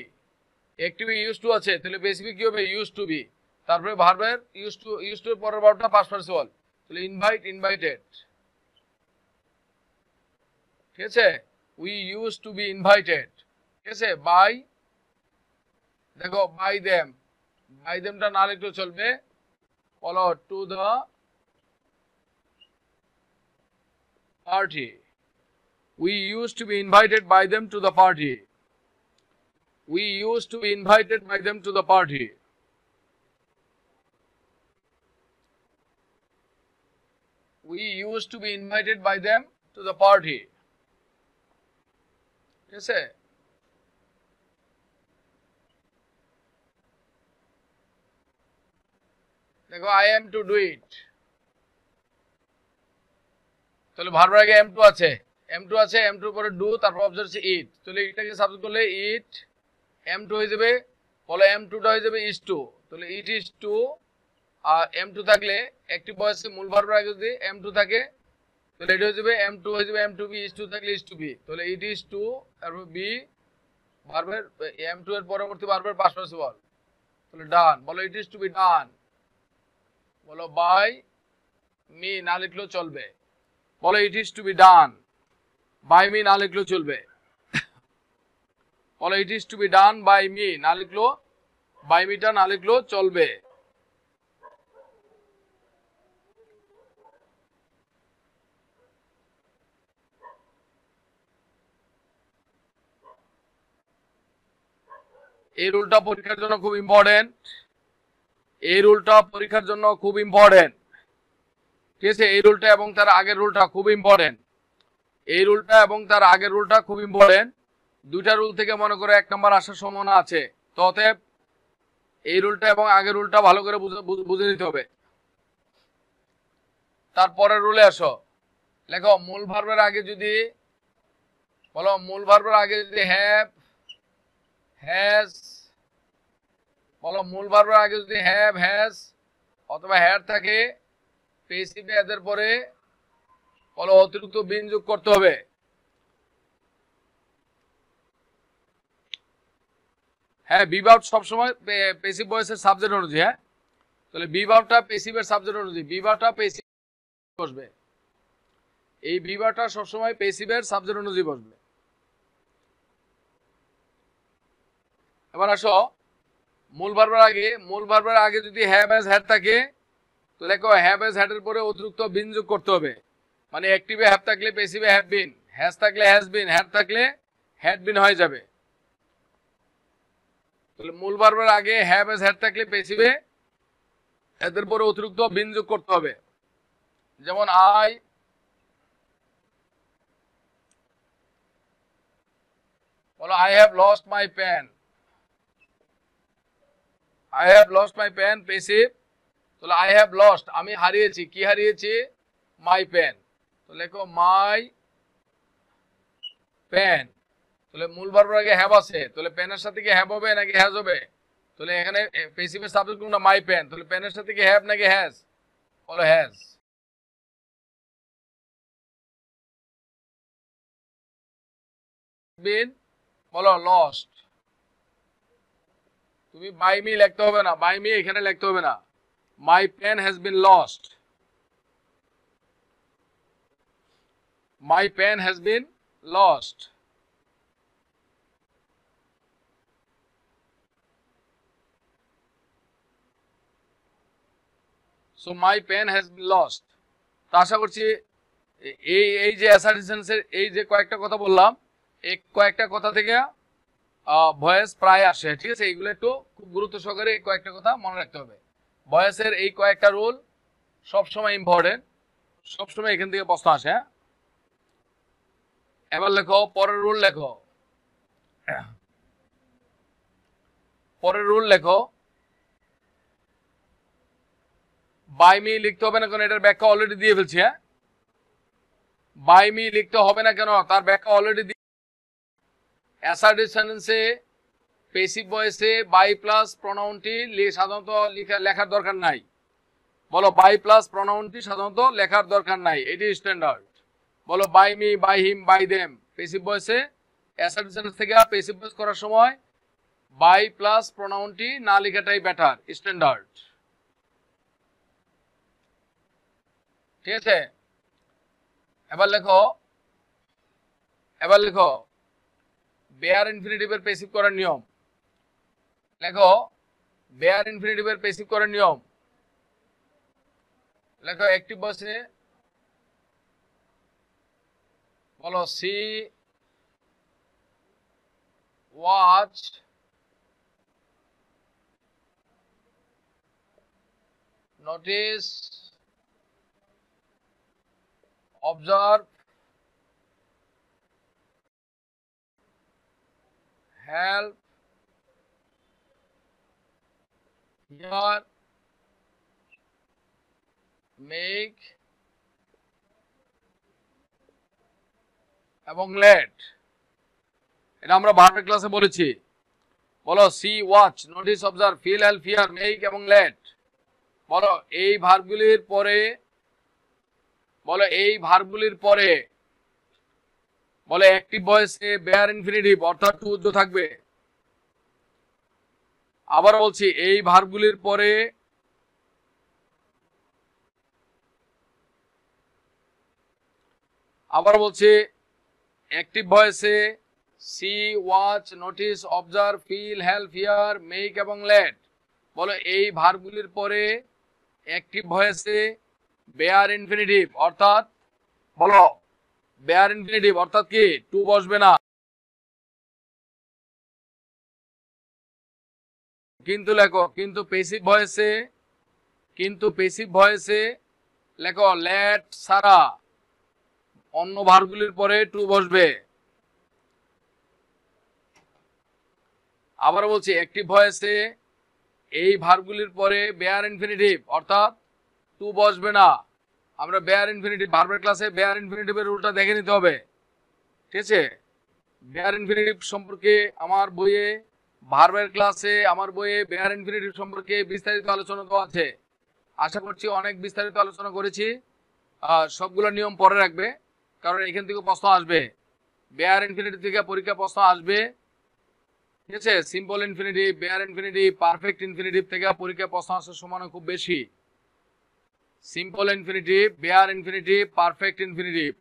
অ্যাক্টিভে ইউজ টু আছে, তাহলে প্যাসিভে কি হবে? ইউজ টু বি, তারপরে ভার্বের ইউজ টু এর পরের ভার্বটা পাস্ট পার্টিসিপল, তাহলে ইনভাইট ইনভাইটেড, ঠিক আছে? We use to be invited, ঠিক আছে? বাই, দেখো বাই দেমটা না লিখলেও চলবে, বলো to the party, we used to be invited by them to the party, we used to be invited by them to the party, we used to be invited by them to the party, ঠিক আছে? দেখো I am to do it, তাহলে ভার্বের আগে am to আছে, am to পরে do, তারপর object হচ্ছে ইট, তাহলে এটাকে সাবজেক্ট করলে ইট am to হয়ে যাবে, বলো am to টা হয়ে যাবে is to, তাহলে it is to, আর am to থাকলে অ্যাক্টিভ ভয়েসে মূল ভার্বের আগে যদি am to থাকে, তাহলে এটা হয়ে যাবে am to হয়ে যাবে am to be, is to থাকলে is to be, তাহলে it is to, তারপর be ভার্বের am to এর পরবর্তী ভার্বের পাস্ট পার্টিসিপল, তাহলে ডান, বলো it is to be done, বলো বাই মি না লিখলেও চলবে, বলো it is to be done, by me না লিখলেও চলবে, বলো it is to be done by me না লিখলো, বাই মিটা না লিখলেও চলবে। এই রুলটা পরীক্ষার জন্য খুব ইম্পর্টেন্ট, এই রুলটা পরীক্ষার জন্য খুব ইম্পর্টেন্ট, ঠিক আছে? এই রুলটা এবং তার আগের রুলটা খুব ইম্পর্টেন্ট, এই রুলটা এবং তার আগের রুলটা খুব ইম্পর্টেন্ট, দুইটা রুল থেকে মনে করে 1 নাম্বার আসার সম্ভাবনা আছে, তো অতএব এই রুলটা এবং আগের রুলটা ভালো করে বুঝে নিতে হবে। তারপরের রুলে আসো, লেখো মূল ভার্বের আগে যদি, বলো মূল ভার্বের আগে যদি হ্যাভ, হ্যাজ, বলো মূল ভার্বের আগে যদি হ্যাভ, হ্যাজ অথবা হ্যাড থাকে, প্যাসিভে এদের পরে বলো অতিরিক্ত বিন যোগ করতে হবে। হ্যাঁ, বি ভার্ব সবসময় প্যাসিভ ভয়েসের সাবজেক্ট অনুযায়ী। হ্যাঁ, তাহলে বি ভার্বটা প্যাসিভের সাবজেক্ট অনুযায়ী, বি ভার্বটা প্যাসিভ বসবে, এই বি ভার্বটা সবসময় প্যাসিভের সাবজেক্ট অনুযায়ী বসবে। এবার আসো, মূল ভার্বের আগে যদি হ্যাভ হ্যাজ হ্যাড থাকে তো দেখো হ্যাভ হ্যাজ হ্যাড এর পরে অতিরিক্ত বিন যোগ করতে হবে, মানে অ্যাক্টিভে হ্যাভ থাকলে প্যাসিভে হ্যাভ বিন, হ্যাজ থাকলে হ্যাজ বিন, হ্যাড থাকলে হ্যাড বিন হয়ে যাবে। তাহলে মূল ভার্বের আগে হ্যাভ হ্যাজ হ্যাড থাকলে প্যাসিভে এদের পরে অতিরিক্ত বিন যোগ করতে হবে। যেমন বলো I have lost my pen, I have lost my pen passive, তাহলে আই হ্যাভ লস্ট আমি হারিয়েছি, কি হারিয়েছি, মাই পেন, তো লেখো মাই পেন, তাহলে মূল ভার্বের আগে হ্যাভ আছে, তাহলে পেনের সাথে কি হ্যাভ হবে নাকি হ্যাজ হবে, তাহলে এখানে প্যাসিভের সাবজেক্ট কোনটা, মাই পেন, তাহলে পেনের সাথে কি হ্যাভ নাকি হ্যাজ, বলো হ্যাজ। বিন বলো লস্ট, তুমি বাই মি লিখতে হবে না, বাই মি এখানে লিখতে হবে না, my pen has been lost, my pen has been lost. So my pen has been lost. তো আশা করছি এই এই যে অ্যাসার্টিশনসের এই যে কয়েকটা কথা বললাম, এই কয়েকটা কথা থেকে ভয়েস প্রায় আসে, ঠিক আছে, এইগুলো একটু খুব গুরুত্ব সহকারে এই কয়েকটা কথা মনে রাখতে হবে। ভয়েসের এই কয়েকটা রুল সবসময় ইম্পর্টেন্ট, সবসময় এখান থেকে প্রশ্ন আসে। হ্যাঁ, এবার লেখো পরের রুল, লেখো পরের রুল, লেখো বাই মি লিখতে হবে না কেন, এটার ব্যাখ্যা অলরেডি দিয়ে ফেলছি। হ্যাঁ, বাই মি লিখতে হবে না কেন, তার ব্যাখ্যা অলরেডি দিয়ে। অ্যাসার্টিভ সেন্টেন্সে প্যাসিভ ভয়েসে বাই প্লাস প্রনাউনটি সাধারণত লেখার দরকার নাই, বলো বাই প্লাস প্রনাউনটি সাধারণত লেখার দরকার নাই, এটি স্ট্যান্ডার্ড। বলো by me, by him, by them, passive ভয়েসে অ্যাসার্টিভ সেন্টেন্স থেকে প্যাসিভ ভয়েস করার সময় বাই প্লাস প্রনাউনটি না লেখাটাই বেটার, স্ট্যান্ডার্ড, ঠিক আছে। এবার লেখো বেয়ার ইনফিনিটিভের প্যাসিভ করার নিয়ম, লেখো বেয়ার ইনফিনিটিভের প্যাসিভ করার নিয়ম, লেখো অ্যাক্টিভ ভয়েসে বলো see watch notice observe, help, hear, make এবং let, এটা আমরা ভার্বের ক্লাসে বলেছি। বলো see watch notice observe feel help hear make এবং let, বলো এই ভার্বগুলির পরে, বলো এই ভার্বগুলির পরে, বলে অ্যাক্টিভ ভয়েসে বেয়ার ইনফিনিটিভ অর্থাৎ টু উদ্য থাকবে। আবার বলছি এই ভার্বগুলির পরে, আবার বলছি অ্যাক্টিভ ভয়েসে see watch notice observe feel help hear make এবং let, বলো এই ভার্বগুলির পরে অ্যাক্টিভ ভয়েসে বেয়ার ইনফিনিটিভ অর্থাৎ, বলো বেয়ার ইনফিনিটিভ অর্থাৎ কি টু বসবে না, কিন্তু লেখো কিন্তু প্যাসিভ ভয়েসে লেখো let ছাড়া অন্য ভার্বগুলির পরে টু বসবে। আবার বলছি অ্যাক্টিভ ভয়েসে এই ভার্বগুলির পরে বেয়ার ইনফিনিটিভ অর্থাৎ টু বসবে না। আমরা বেয়ার ইনফিনিটিভ ভার্বের ক্লাসে বেয়ার ইনফিনিটিভের রুলটা দেখে নিতে হবে, ঠিক আছে। বেয়ার ইনফিনিটিভ সম্পর্কে আমার বইয়ে, ভার্বের ক্লাসে আমার বইয়ে বেয়ার ইনফিনিটিভ সম্পর্কে বিস্তারিত আলোচনা তো আছে, আশা করছি অনেক বিস্তারিত আলোচনা করেছি। সবগুলো নিয়ম পরে রাখবে, কারণ এখান থেকে প্রশ্ন আসবে, বেয়ার ইনফিনিটিভ থেকে পরীক্ষা প্রশ্ন আসবে, ঠিক আছে। Simple infinitive, bare infinitive, perfect infinitive থেকে পরীক্ষা প্রশ্ন আসার সম্ভাবনা খুব বেশি। Simple infinitive, bare infinitive, perfect infinitive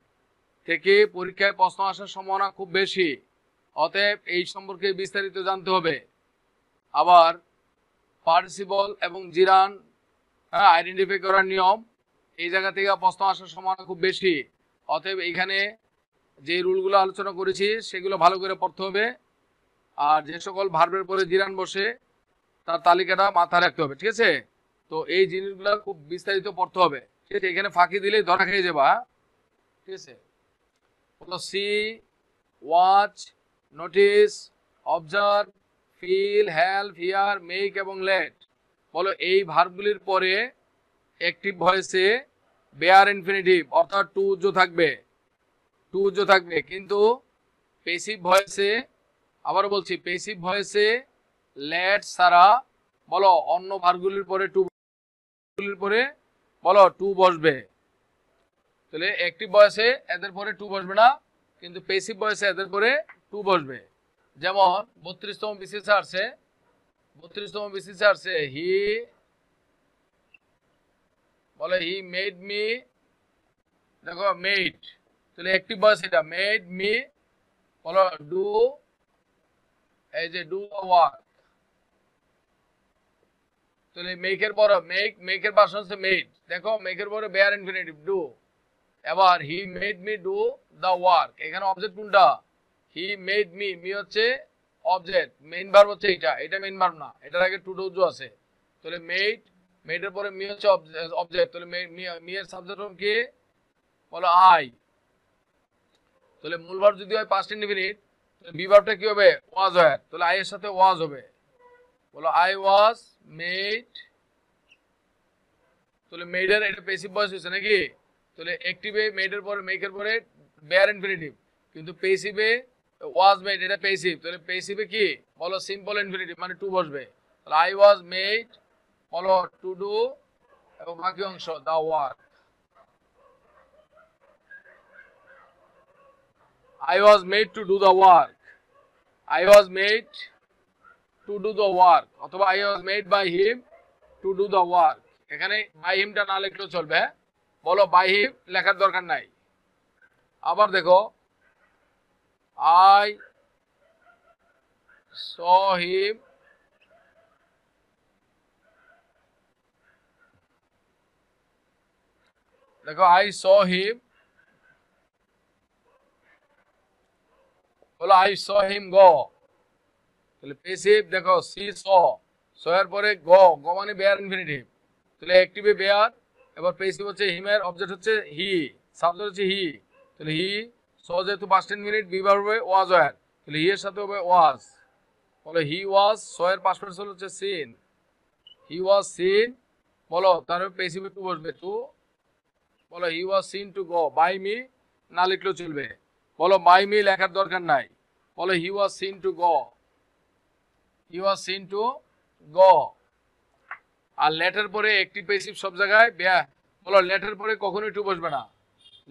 থেকে পরীক্ষায় প্রশ্ন আসার সম্ভাবনা খুব বেশি, অতএব এই সম্পর্কে বিস্তারিত জানতে হবে। আবার পার্টিসিপল এবং জিরান আইডেন্টিফাই করার নিয়ম, এই জায়গা থেকে প্রশ্ন আসার সম্ভাবনা খুব বেশি। অতএব এখানে যে রুলগুলো আলোচনা করেছি সেগুলো ভালো করে পড়তে হবে। আর যে সকল ভার্বের পরে জিরান বসে তার তালিকাটা মাথায় রাখতে হবে, ঠিক আছে? তো এই জিনিসগুলো খুব বিস্তারিত পড়তে হবে, ঠিক আছে? এখানে ফাঁকি দিলেই ধরা খেয়ে যাবা, ঠিক আছে? বলো see, watch, notice, observe, feel, help, hear, make এবং লেট। বলো এই ভার্বগুলির পরে অ্যাক্টিভ ভয়েসে বেয়ার ইনফিনিটিভ অর্থাৎ টু উজ্জ থাকবে, টু উজ্জ থাকবে। কিন্তু পেসিভ ভয়েসে, আবার বলছি, পেসিভ ভয়েসে লেট ছাড়া বলো অন্য ভার্বগুলির পরে টু গুলির পরে বলো টু বসবে। তাহলে অ্যাক্টিভ ভয়েসে এদের পরে টু বসবে না, কিন্তু পেসিভ ভয়েসে এদের পরে টু বসবে। যেমন 32তম বিসিএসে আসছে, 32তম বিসিএসে আসছে হি, বলে হি মেড মি, দেখো মেড, তাহলে অ্যাক্টিভ ভয়েস এটা মেড মি, বলো ডু, এই যে ডু দ্য ওয়ার্ক। তাহলে মেকের পরে মেকের পাশে হচ্ছে মেড, দেখো মেকের পরে বেয়ার ইনফিনিটিভ ডু। এবার he made me do the work, এখানে অবজেক্ট কোনটা? হি মেড মি, মি হচ্ছে অবজেক্ট, মেইন ভার্ব হচ্ছে এটা মেইন ভার্ব না, এটার আগে টু ডু আছে। তাহলে মেডের পরে মি হচ্ছে অবজেক্ট, তাহলে মি এর সাবজেক্ট হবে কি? বলো আই। তাহলে মূল ভার্ব যদি হয় পাস্ট ইনডিফিনিট, তাহলে বি ভার্বটা কি হবে? ওয়াজ হয়, তাহলে আই এর সাথে ওয়াজ হবে। বলো আই ওয়াজ মেড, তাহলে মেডের এটা প্যাসিভ ভয়েস হচ্ছে নাকি? তাহলে অ্যাক্টিভে মেডের পরে মেকের পরে বেয়ার ইনফিনিটিভ, কিন্তু প্যাসিভে ওয়াজ মেড, এটা প্যাসিভ, তাহলে প্যাসিভে কি? বলো সিম্পল ইনফিনিটিভ মানে টু বসবে। তাহলে আই ওয়াজ মেড, বলো টু ডু এবং বাকি অংশ the work. I was made to do the work. I was made to do the work, অথবা I was made by him to do the work। এখানে by him টা না লিখলেও চলবে, বলো by him লেখার দরকার নাই। আবার দেখো I saw him, দেখো I saw him, বলো I saw him go। তাহলে প্যাসিভ দেখো সি স এর পরে গো মানে বেয়ার ইনফিনিটিভ, তাহলে অ্যাক্টিভে বেয়ার, এবার প্যাসিভ হচ্ছে হিমের অবজেক্ট হচ্ছে হি, সাবজেক্ট হচ্ছে হি, তাহলে হি স যেহেতু পাস্ট ইনফিনিট বি ভার্ব হবে ওয়াজ ওয়্যার, তাহলে হি এর সাথে হবে ওয়াজ। বলো হি ওয়াজ, স এর পাস্ট পার্টিসিপল হচ্ছে সিন, হি ওয়াজ সিন, বলো তারপরে প্যাসিভে টু বসবে টু, বলো he was seen to go, by me না লিখলেও চলবে, বলো বাই মি লেখার দরকার নাই, বলো he was seen to go, he was seen to go. আর লেটার পরে অ্যাক্টিভ প্যাসিভ সব জায়গায় বলো লেটার পরে কখনোই টু বসবে না,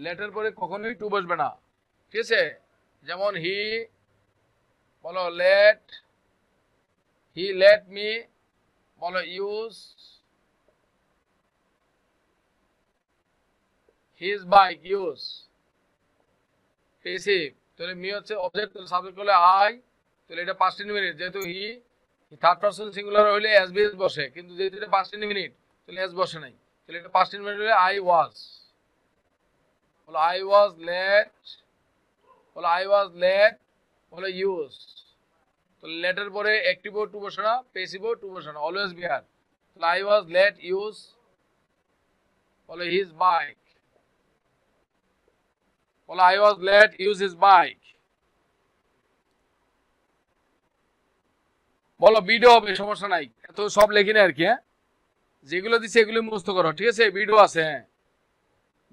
লেটার পরে কখনোই টু বসবে না, ঠিক আছে? যেমন হি, বলো লেট, হি লেট মি, বলো use his bike, use passive, তাহলে মি হচ্ছে অবজেক্ট, তাহলে সাবজেক্ট হলে আই, তাহলে এটা পাস্ট ইনডিফিনিট, যেহেতু হি থার্ড পারসন সিঙ্গুলার হইলে এস বি এস বসে, কিন্তু যেহেতু এটা পাস্ট ইনডিফিনিট তাহলে এস বসে নাই, তাহলে এটা পাস্ট ইনডিফিনিট হলে আই ওয়াজ, বলো আই ওয়াজ লেট, বলো আই ওয়াজ লেট, বলো ইউজ, তাহলে লেটের পরে অ্যাক্টিভও টু বসে না, প্যাসিভও টু বসে না, অলওয়েজ বিহার, তাহলে আই ওয়াজ লেট ইউজ, বলো হিজ বাইক, বলো I was let use his bike. বলো ভিডিও হবে, সমস্যা নাই, এত সব লেখি না আর কি, হ্যাঁ যেগুলো দিচ্ছে এগুলো মুখস্থ করো, ঠিক আছে? ভিডিও আছে, হ্যাঁ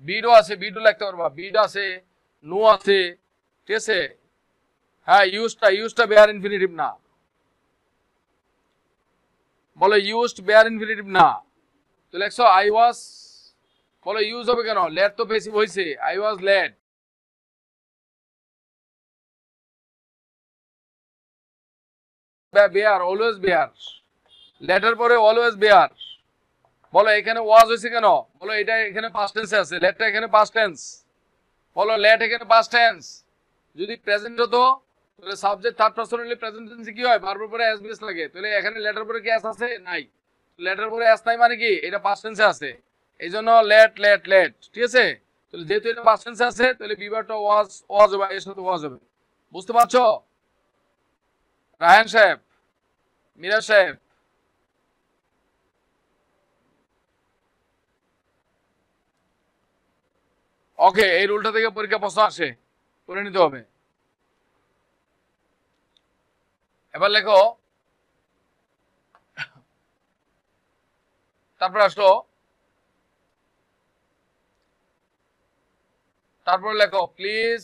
ভিডিও আছে, ভিডিও লিখতে পারবা, বিড আছে, নো আছে, ঠিক আছে? হ্যাঁ ইউজটা বেয়ার ইনফিনিটিভ না, বলো ইউজড বেয়ার ইনফিনিটিভ না, তো লেখছো আই ওয়াজ, বলো ইউজ হবে কেন? লেট তো প্যাসিভ হয়েছে, I was let, bare always bare, লেটার পরে অলওয়েজ বেয়ার। বলো এখানে ওয়াজ হয়েছে কেন? বলো এটা এখানে পাস্ট টেন্সে আছে, লেটটা এখানে পাস্ট টেন্স, বলো লেট এখানে পাস্ট টেন্স, যদি প্রেজেন্ট হতো তাহলে সাবজেক্ট থার্ড পারসন হলে প্রেজেন্ট টেন্সে কি হয়, ভার্বের পরে এস বেস লাগে। তাহলে এখানে লেটার পরে কি এস আছে, নাই। লেটার পরে এস নাই মানে কি, এটা পাস্ট টেন্সে আছে, এই জন্য লেট লেট লেট, ঠিক আছে। তাহলে যেহেতু এটা পাস্ট টেন্সে আছে, তাহলে বিভাগটা ওয়াজ ওয়াজ হবে, এর সাথে ওয়াজ হবে। বুঝতে পারছো রায়হান সাহেব, মিরাজ সাহেব? ওকে, এই রুলটা থেকে পরীক্ষা প্রশ্ন আসে, করে নিতে হবে। এবার লেখো, তারপর আসলো, তারপর লেখো প্লিজ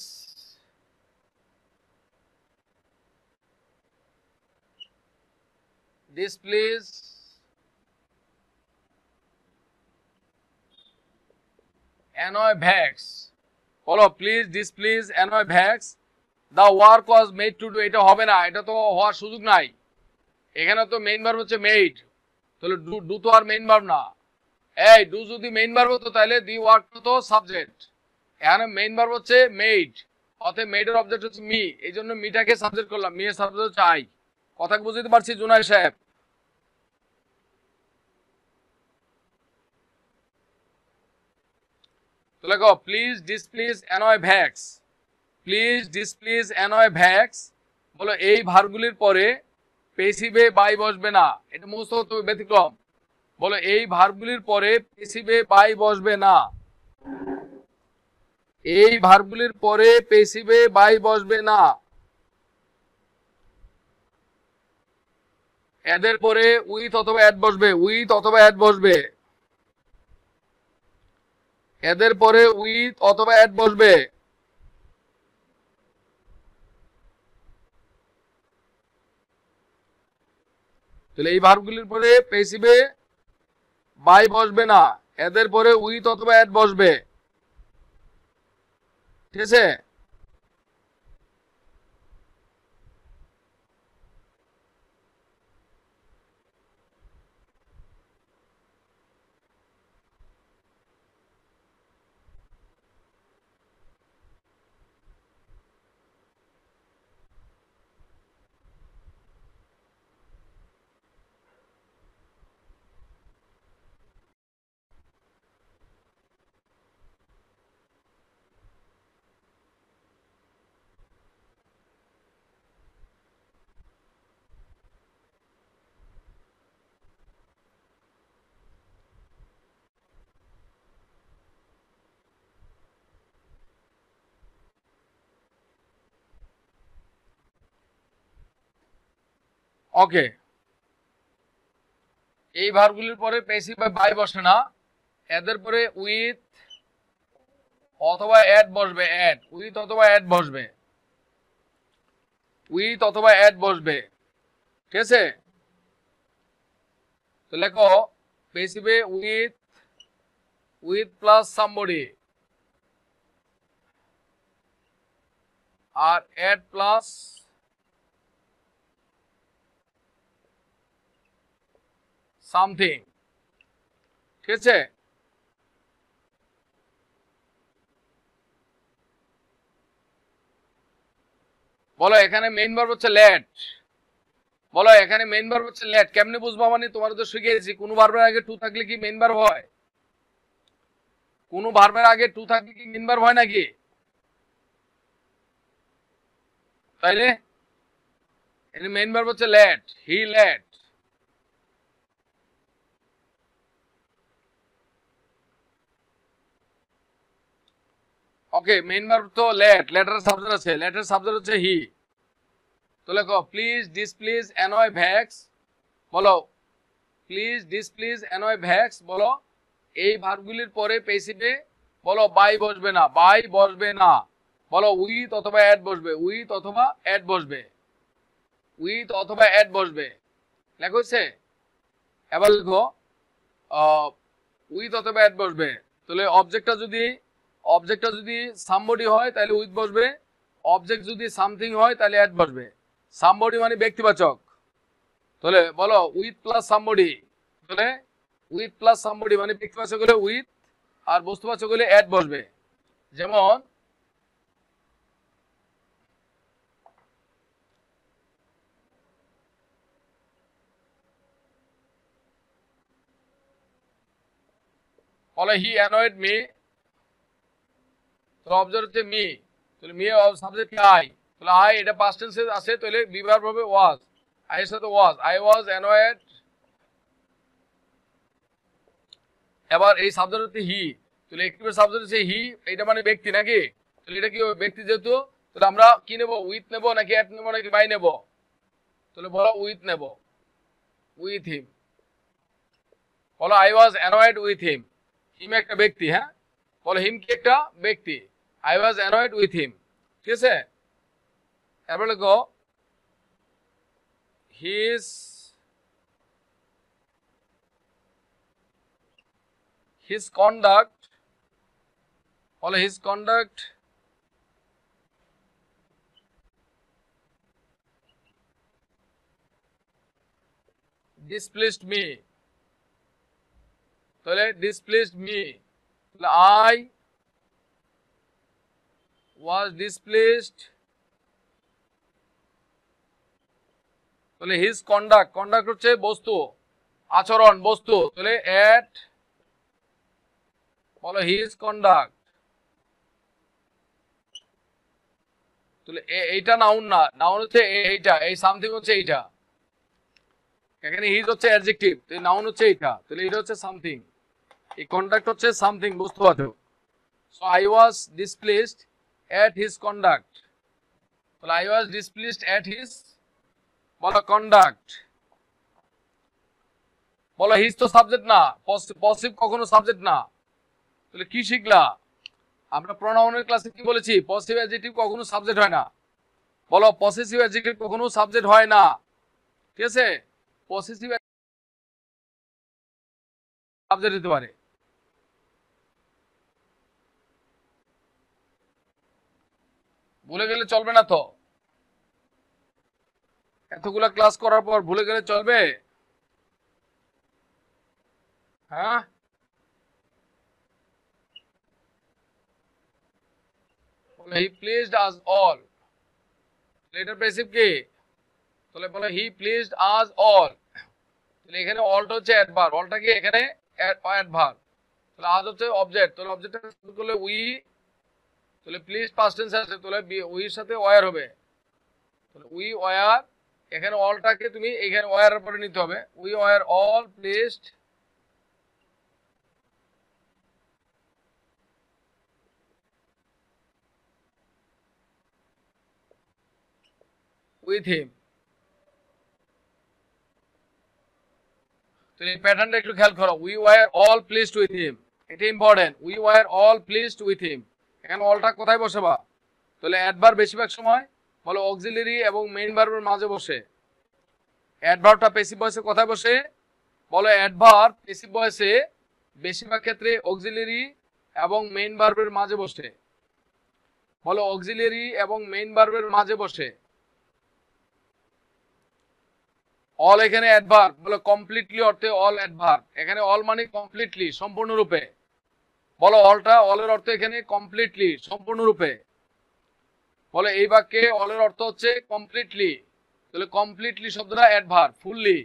displease annoy vex, বলো please displease annoy vex the work was made to do, এটা হবে না, এটা তো হওয়ার সুযোগ নাই। এখানে তো মেইন ভার্ব হচ্ছে মেড, তাহলে ডু তো আর মেইন ভার্ব না। এই ডু যদি মেইন ভার্ব হতো তাহলে দি ওয়ার্ক তো সাবজেক্ট, এখানে মেইন ভার্ব হচ্ছে মেড, অতএব মেডের অবজেক্ট হচ্ছে মি, এই জন্য মিটাকে সাবজেক্ট করলাম, মি এর সাবজেক্ট হচ্ছে আই। কথা বুঝতে পারছি জুনাই সাহেব? তো লেখো please displease annoy vex, please displease annoy vex, বলো এই ভার্বগুলির পরে পেসিভে বাই বসবে না, এটা মুখস্থ করতে ব্যতিক্রম। বলো এই ভার্বগুলির পরে পেসিভে বাই বসবে না, এই ভার্বগুলির পরে পেসিভে বাই বসবে না। এদের পরে উইথ অথবা অ্যাড বসবে, উইথ অথবা অ্যাড বসবে, এদের পরে উইথ অথবা অ্যাড বসবে। তাহলে এই ভার্বগুলির পরে পেসিভে বাই বসবে না, এদের পরে উইথ অথবা অ্যাড বসবে, ঠিক আছে। ওকে, এই ভার্বগুলির পরে পেসিভ বাই বসে না, এদের পরে উইথ অথবা অ্যাড বসবে, অ্যাড উইথ অথবা অ্যাড বসবে, উইথ অথবা অ্যাড বসবে, ঠিক আছে। তো লেখো পেসিভে উইথ, উইথ প্লাস সামবডি, আর অ্যাড প্লাস সামথিং, ঠিক আছে। বলো এখানে মেইন ভার্ব হচ্ছে লেট, বলো এখানে মেইন ভার্ব হচ্ছে লেট, কেমনে বুঝবো, মানে তোমার তো শিখিয়েছি কোন ভার্বের আগে টু থাকলে কি মেইন ভার্ব হয়, কোন ভার্বের আগে টু থাকলে কি মেইন ভার্ব হয় নাকি, তাইলে এর মেইন ভার্ব হচ্ছে let, he let. Okay, main verb তো লেট, লেটার সাবজেক্ট আছে, লেটার সাবজেক্ট হচ্ছে হি। তো লেখো প্লিজ ডিসপ্লিজ অ্যানয় ভ্যাক্স, বলো প্লিজ ডিসপ্লিজ অ্যানয় ভ্যাক্স, বলো এই ভার্বগুলির পরে পেসিভে বলো বাই বসবে না, বাই বসবে না, বলো উইথ অথবা অ্যাড বসবে, উইথ অথবা অ্যাড বসবে, উইথ অথবা অ্যাড বসবে, লেখো হচ্ছে। এবার লেখো উইথ অথবা অ্যাড বসবে, তাহলে অবজেক্টটা যদি সামবডি হয় তাহলে উইথ বসবে, অবজেক্ট যদি সামথিং হয় তাহলে অ্যাড বসবে। সামবডি মানে ব্যক্তিবাচক, তাহলে বলো উইথ প্লাস সামবডি, তাহলে উইথ প্লাস সামবডি মানে ব্যক্তিবাচক হলে উইথ, আর বস্তুবাচক হলে অ্যাড বসবে। যেমন বলে হি অ্যানয়েড মি, তাহলে অবজেক্ট হচ্ছে মি, তাহলে মি সাবজেক্ট কি আই, তাহলে আই এটা পাস্ট টেন্সে আছে, তাহলে বি ভার্ব হবে ওয়াজ, আই এর সাথে ওয়াজ, আই ওয়াজ অ্যানয়েড। এবার এই সাবজেক্ট হচ্ছে হি, তাহলে অ্যাক্টিভ সাবজেক্ট হচ্ছে হি, এটা মানে ব্যক্তি নাকি, তাহলে এটা কি হবে ব্যক্তি যেহেতু, তাহলে আমরা কি নেব, উইথ নেব নাকি অ্যাট নেব নাকি বাই নেব, তাহলে বলো উইথ নেব, উইথ হিম। বলো I was annoyed with him, him একটা ব্যক্তি, হ্যাঁ বলো হিম কি একটা ব্যক্তি, I was annoyed with him, ঠিক আছে। এরপর লেখো হিজ his conduct, বলো his conduct displeased me, তাহলে displeased me, তাহলে I was displeased, তাহলে his conduct, conduct হচ্ছে বস্তু, আচরণ বস্তু, তাহলে at, বলো his conduct, তাহলে এইটা নাউন না, নাউন হচ্ছে এইটা, এই সামথিং হচ্ছে এইটা, এখানে হিজ হচ্ছে অ্যাডজেক্টিভ, তাহলে নাউন হচ্ছে এইটা, তাহলে এটা হচ্ছে সামথিং, এই কন্ডাক্ট হচ্ছে সামথিং বস্তুবাচক। So I was displeased at his conduct, তাহলে I was displeased at his, বলো কন্ডাক্ট, বলো হিজ তো সাবজেক্ট না, পসিভ কখনো সাবজেক্ট না, তাহলে কি শিখলা, আমরা প্রোনাউনের ক্লাসে কি বলেছি, পসিভ অ্যাডজেক্টিভ কখনো সাবজেক্ট হয় না, বলো পসেসিভ অ্যাডজেক্টিভ কখনো সাবজেক্ট হয় না, ঠিক আছে, পসেসিভ সাবজেক্ট হতে পারে। ভুলে গেলে চলবে না তো, এতগুলা ক্লাস করার পর ভুলে গেলে চলবে, হ্যাঁ হি প্লিজড আস অল, এটার প্যাসিভ কি, তাহলে বলে হি প্লিজড আস অল, তাহলে এখানে অলটা হচ্ছে অ্যাডভার্ব, অলটা কি এখানে অ্যাডভার্ব, তাহলে আজ হচ্ছে অবজেক্ট, তাহলে অবজেক্টটা করলে উই, তাহলে প্লিজ পাস্ট টেন্স আছে, তাহলে উইর সাথে ওয়্যার হবে, তাহলে উই ওয়্যার, এখানে অলটাকে তুমি এখানে ওয়্যারের পরে নিতে হবে, we were all pleased with him, তাহলে এই প্যাটার্নটা একটু খেয়াল করো, we were all pleased with him, এটা important, we were all pleased with him, এখানে অলটা কোথায় বসাবা, তাহলে অ্যাডভার্ব বেশিরভাগ সময় বলো অক্সিলারি এবং মেইন ভার্বের মাঝে বসে, অ্যাডভার্বটা প্যাসিভ ভয়েসে কোথায় বসে, বলো অ্যাডভার্ব প্যাসিভ ভয়েসে বেশিরভাগ ক্ষেত্রে অক্সিলারি এবং মেইন ভার্বের মাঝে বসে, বলো অক্সিলারি এবং মেইন ভার্বের মাঝে বসে। অল এখানে অ্যাডভার্ব, বলো কমপ্লিটলি অর্থে অল অ্যাডভার্ব, এখানে অল মানে কমপ্লিটলি সম্পূর্ণরূপে, বলো অলটা অলের অর্থ এখানে কমপ্লিটলি সম্পূর্ণরূপে, বলো এই বাক্যে অলের অর্থ হচ্ছে কমপ্লিটলি, তাহলে কমপ্লিটলি শব্দটা অ্যাডভার্ব, ফুললি,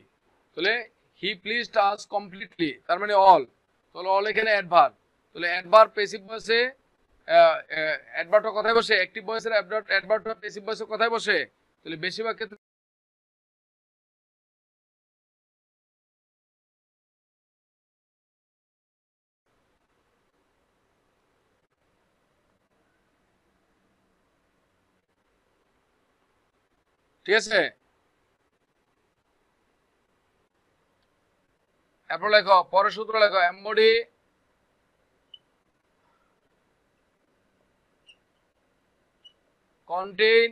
তাহলে হি প্লিজড আস কমপ্লিটলি, তার মানে অল, তাহলে অল এখানে অ্যাডভার্ব, তাহলে অ্যাডভার্ব প্যাসিভ ভয়েসে, অ্যাডভার্বটা কোথায় বসে, অ্যাক্টিভ ভয়েসের অ্যাডভার্বটা প্যাসিভ ভয়েসে কোথায় বসে, তাহলে বেশিরভাগ ক্ষেত্রে, ঠিক আছে। এরপর লেখো পরের সূত্র লেখো, এমবডি contain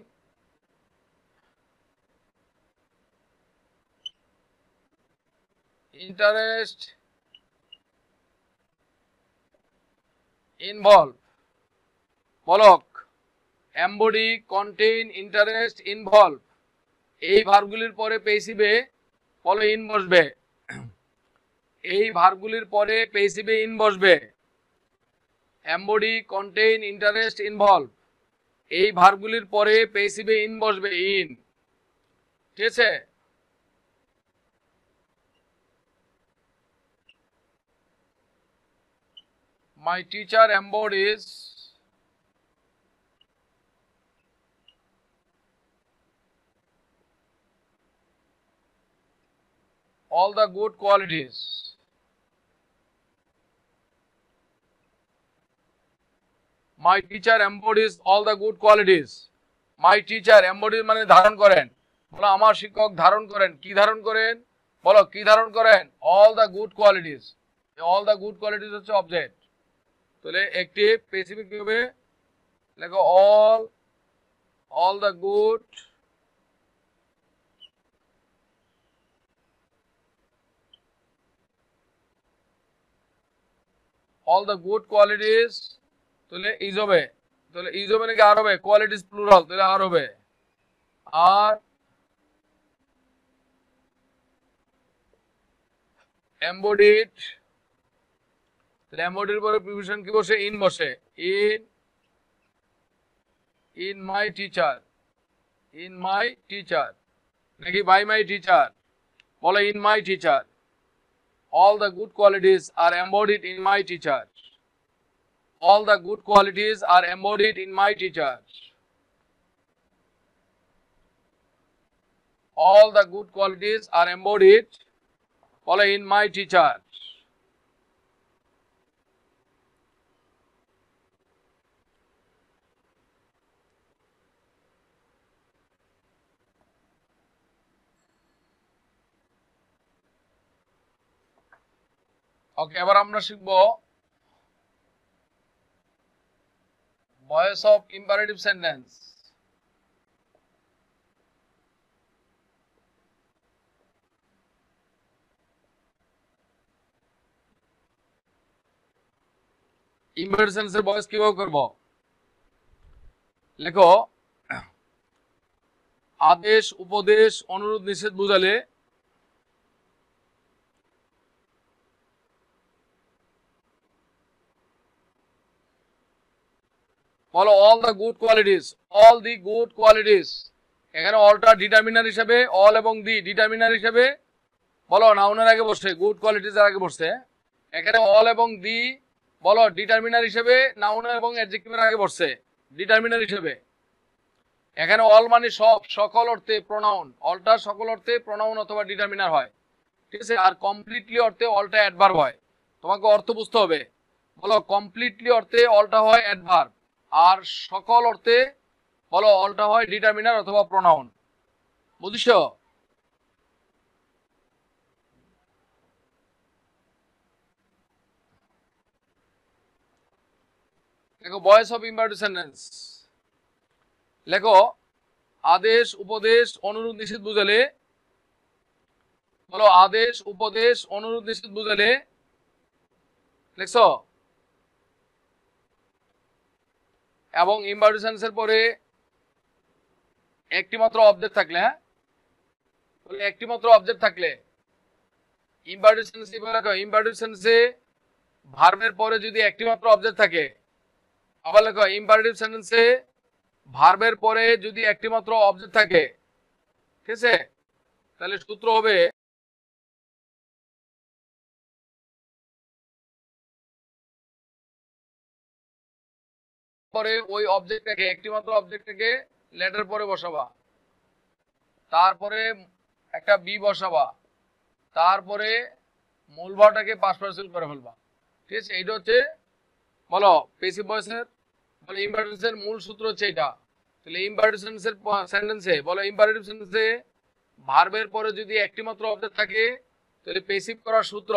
interest involve, বলক এমবডি কন্টেইন ইন্টারেস্ট ইনভলভ, এই ভার্বগুলির পরে পেসিভে বলো ইন বসবে, এই ভার্বগুলির পরে পেসিভে ইন বসবে, এমবডি কন্টেইন ইন্টারেস্ট ইনভলভ, এই ভার্বগুলির পরে পেসিভে ইন বসবে, ইন, ঠিক আছে। my teacher embodies all the good qualities. My teacher embodies all the good qualities. My teacher embodies মানে ধারণ করেন। বলো আমার শিক্ষক ধারণ করেন। কি ধারণ করেন? বলো কি ধারণ করেন? all the good qualities. all the good qualities হচ্ছে অবজেক্ট। তাহলে একটি স্পেসিফিক কি হবে? লেখো all the good qualities তাহলে ইজ হবে। তাহলে ইজ হবে নাকি আর হবে? কোয়ালিটিস প্লুরাল, তাহলে আর হবে। আর এমবডিড, তাহলে এমবডির পরে প্রিপোজিশন কি বসে? ইন বসে। ইন মাই টিচার নাকি বাই মাই টিচার? বলো in my teacher. all the good qualities are embodied in my teacher. all the good qualities are embodied in my teacher. all the good qualities are embodied বলো in my teacher. ওকে, এবার আমরা শিখব voice of imperative sentence. Imperative সেন্টেন্সের voice কিভাবে করব? লেখো আদেশ, উপদেশ, অনুরোধ, নিষেধ বুঝালে বলো all the good qualities. all the good qualities, এখানে অলটা ডিটারমিনার হিসেবে, অল এবং দি ডিটারমিনার হিসেবে বলো নাউনের আগে বসছে, গুড কোয়ালিটিজ এর আগে বসছে। এখানে অল এবং দি বলো ডিটারমিনার হিসেবে, নাউন এবং অ্যাডজেক্টিভের আগে বসছে ডিটারমিনার হিসেবে। এখানে অল মানে সব, সকল অর্থে প্রোনাউন, অলটা সকল অর্থে প্রোনাউন অথবা ডিটারমিনার হয়, ঠিক আছে। আর কমপ্লিটলি অর্থে অলটা অ্যাডভার্ব হয়। তোমাকে অর্থ বুঝতে হবে। বলো কমপ্লিটলি অর্থে অলটা হয় অ্যাডভার্ব, আর সকল অর্থে বলো অলটা হয় ডিটারমিনার অথবা প্রোনাউন। বুঝছো? দেখো ভয়েস অফ ইম্পারেটিভ সেন্টেন্স। লেখো আদেশ, উপদেশ, অনুরোধ, নিষেধ বুঝালে বলো আদেশ, উপদেশ, অনুরোধ, নিষেধ বুঝালে লিখছো। এবং ইম্পারেটিভ সেন্টেন্সের পরে একটি মাত্র অবজেক্ট থাকলে, হ্যাঁ বলে একটি মাত্র অবজেক্ট থাকলে ইম্পারেটিভ সেন্টেন্স লেখো ইম্পারেটিভ সেন্টেন্সে ভার্বের পরে যদি একটি মাত্র অবজেক্ট থাকে, আবার লেখো ইম্পারেটিভ সেন্টেন্সে ভার্বের পরে যদি একটি মাত্র অবজেক্ট থাকে, ঠিক আছে, তাহলে সূত্র হবে পরে ওই অবজেক্টটাকে, একটি মাত্র অবজেক্টটাকে লেটার পরে বসাবা, তারপরে একটা বি বসাবা, তারপরে মূল ভার্বটাকে পাস্ট পার্টিসিপল করে ফেলবা, ঠিক আছে। এইটা হচ্ছে বলো প্যাসিভ ভয়েসের বলে ইম্পারেটিভ সেন্টেন্সের মূল সূত্র হচ্ছে এটা। তাহলে ইম্পারেটিভ সেন্টেন্সে বলো ইম্পারেটিভ সেন্টেন্সে ভার্বের পরে যদি একটি মাত্র অবজেক্ট থাকে তাহলে প্যাসিভ করার সূত্র,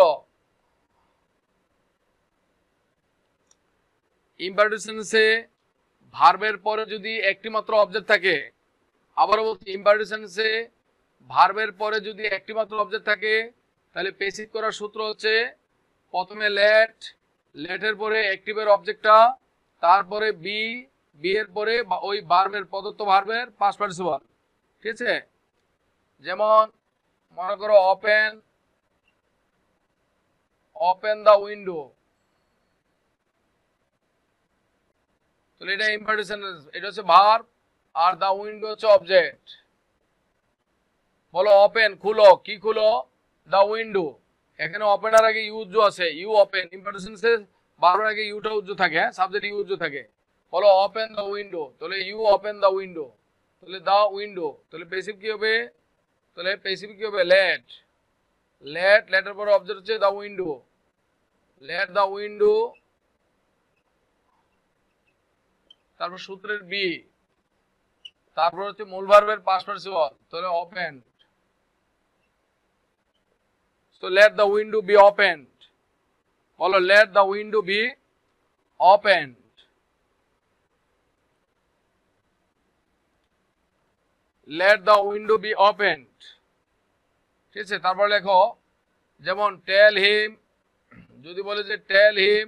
ইম্পারেটিভ সেন্টেন্সে ভার্বের পরে যদি একটি মাত্র অবজেক্ট থাকে, আবারও বলছি ইম্পারেটিভ সেন্টেন্সে ভার্বের পরে যদি একটি মাত্র অবজেক্ট থাকে তাহলে প্যাসিভ করার সূত্র হচ্ছে প্রথমে লেটের পরে অ্যাক্টিভের অবজেক্টটা, তারপরে বি এর পরে ওই ভার্বের প্রদত্ত ভার্বের পাস্ট পার্টিসিপল, ঠিক আছে। যেমন মনে করো ওপেন দ্য উইন্ডো, তাহলে এটা ইম্পারেটিভ সেন্টেন্স, এটা হচ্ছে ভার্ব আর দ্য উইন্ডো হচ্ছে অবজেক্ট। বলো ওপেন খুলো, কি খুলো? The window. এখানে ওপেনার আগে ইউজ আছে, ইউ ওপেন, ইম্পারেটিভ সেন্টেন্সে ভার্বের আগে ইউটা উজ্জ্ব থাকে, হ্যাঁ, সাবজেক্ট ইউ উজ্জ্ব থাকে। বলো ওপেন দ্য উইন্ডো, তাহলে ইউ ওপেন দ্য উইন্ডো, তাহলে দ্য উইন্ডো, তাহলে প্যাসিভ কি হবে? তাহলে প্যাসিভ কি হবে? লেট। লেটের পরে অবজেক্ট হচ্ছে the window, let the window, তারপর সূত্রের বি, তারপর হচ্ছে মূল ভার্বের পাস্ট পার্টিসিপল, তাহলে open. So let the window be opened. বলো let the window be opened. Let the window be opened. ঠিক আছে, তারপর লেখো যেমন tell him, যদি বলে যে tell him,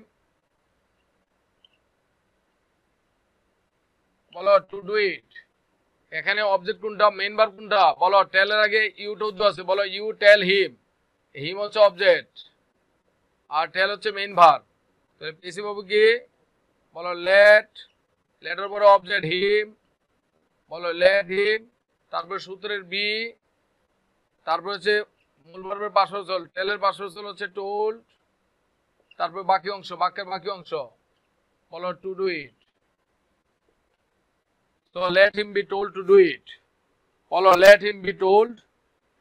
বলো to do it, এখানে অবজেক্ট কোনটা, মেইন ভার্ব কোনটা? বলো tell এর আগে ইউ টা উজ্জ্ব আছে, বলো you tell him, হিম হচ্ছে অবজেক্ট আর টেল হচ্ছে মেইন ভার্ব, তাহলে প্যাসিভ হবে কি? বলো লেট, লেটের পরে অবজেক্ট হিম, বলো লেট হিম, তারপর সূত্রের বি, তারপর হচ্ছে মূল ভার্বের পাস্ট পার্টিসিপল, টেলের পাস্ট পার্টিসিপল হচ্ছে টোল্ড, তারপর বাকি অংশ, বাক্যের বাকি অংশ, বলো টু ডু ইট। তো let him be told to do it, বলো let him be told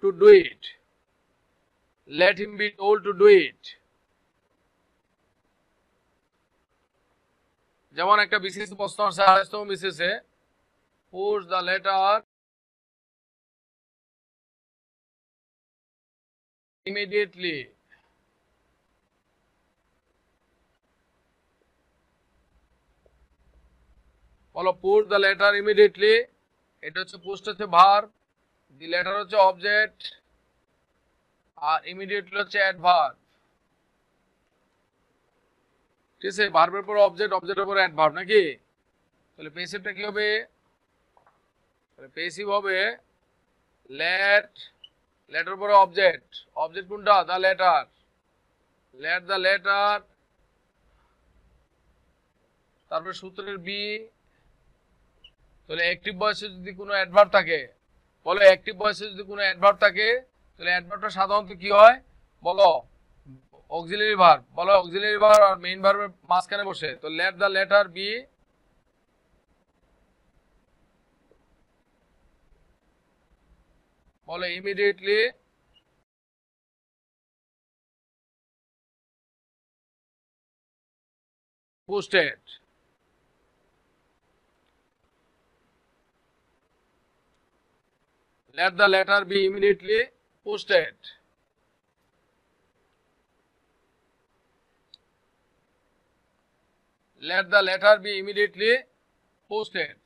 to do it, let him be told to do it. যেমন একটা বিশেষ প্রশ্ন আছে 28তম বিশেষে, push the letter immediately. বলো push the letter immediately, এটা হচ্ছে push হচ্ছে ভার্ব, the letter হচ্ছে অবজেক্ট আর ইমিডিয়েটলি হচ্ছে অ্যাডভার্ব। ঠিক আছে, ভার্বের পর অবজেক্ট, অবজেক্টের পর অ্যাডভার্ব নাকি? তাহলে প্যাসিভটা কি হবে? তাহলে প্যাসিভ হবে লেট, লেটের পরে অবজেক্ট, অবজেক্ট কোনটা? The letter, let the letter, তারপরে সূত্রের বি, তাহলে অ্যাক্টিভ ভয়েসে যদি কোনো অ্যাডভার্ব থাকে, বলো অ্যাক্টিভ ভয়েসে যদি কোনো অ্যাডভার্ব থাকে, তাহলে অ্যাডভার্বটা সাধারণত কি হয়? বলো অক্সিলারি ভার্ব, বলো অক্সিলারি ভার্ব আর মেইন ভার্বের মাঝখানে বসে, তো লেট দ্য লেটার বি, বলো immediately posted. Let the letter be immediately posted. Let the letter be immediately posted.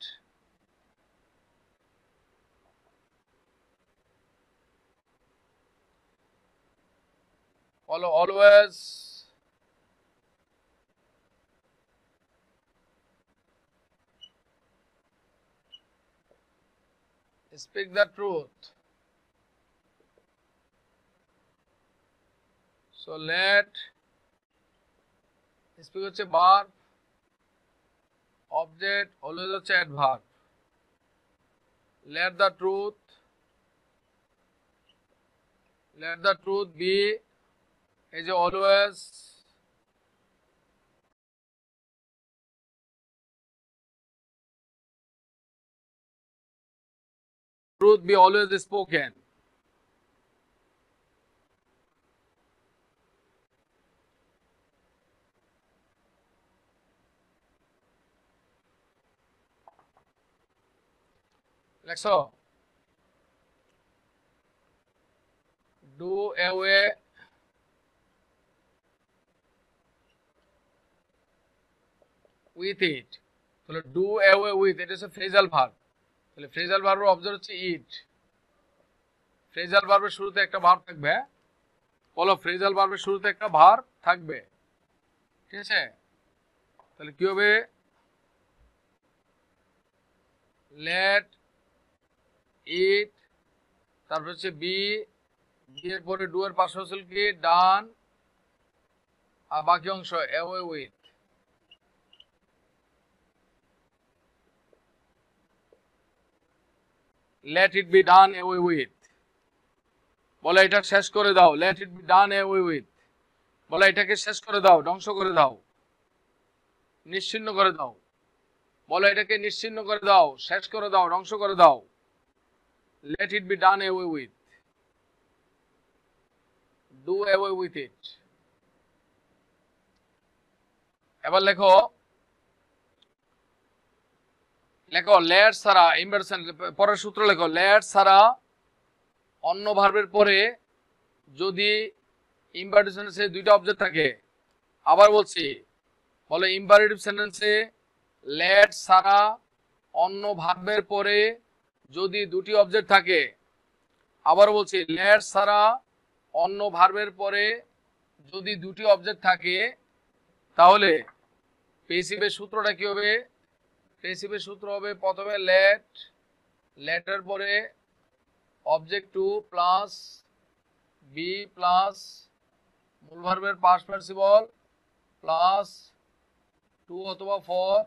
Follow always speak the truth. So let speak হচ্ছে verb, object always হচ্ছে adverb. Let the truth be is always, truth be always spoken. লেখো do away with it, তাহলে do away with, এটা হচ্ছে phrasal verb, তাহলে phrasal ভার্বের object হচ্ছে ইট, phrasal ভার্বের শুরুতে একটা ভার্ব থাকবে, বলো ফ্রেজাল ভার্বের শুরুতে একটা ভার্ব থাকবে, ঠিক আছে? তাহলে কি হবে? let it, তারপর হচ্ছে বি, এর পরে ডু এর পাশে হচ্ছে কি ডান, আর বাকি অংশ away with, let it be done away with, বলে এটা শেষ করে দাও, let it be done away with, বলে এটাকে শেষ করে দাও, ধ্বংস করে দাও, নিশ্চিহ্ন করে দাও। বলো এটাকে নিশ্চিহ্ন করে দাও, শেষ করে দাও, ধ্বংস করে দাও। let it be done away with, do away with it। এবার লেখো let ছাড়া ইনভার্সন, পরের সূত্র লেখো let ছাড়া অন্য ভার্বের পরে যদি ইম্পারেটিভ সেন্টেন্সে দুইটা অবজেক্ট থাকে। আবার বলছি, বলো ইম্পারেটিভ সেন্টেন্সে let ছাড়া অন্য ভার্বের পরে যদি দুটি অবজেক্ট থাকে। আবার বলছি, let ছাড়া অন্য ভার্বের পরে যদি দুটি অবজেক্ট থাকে, তাহলে পেসিভের সূত্রটা কি হবে? পেসিভের সূত্র হবে প্রথমে লেটের পরে object to plus be plus মূল ভার্বের পাস্ট পার্টিসিপল প্লাস টু অথবা ফর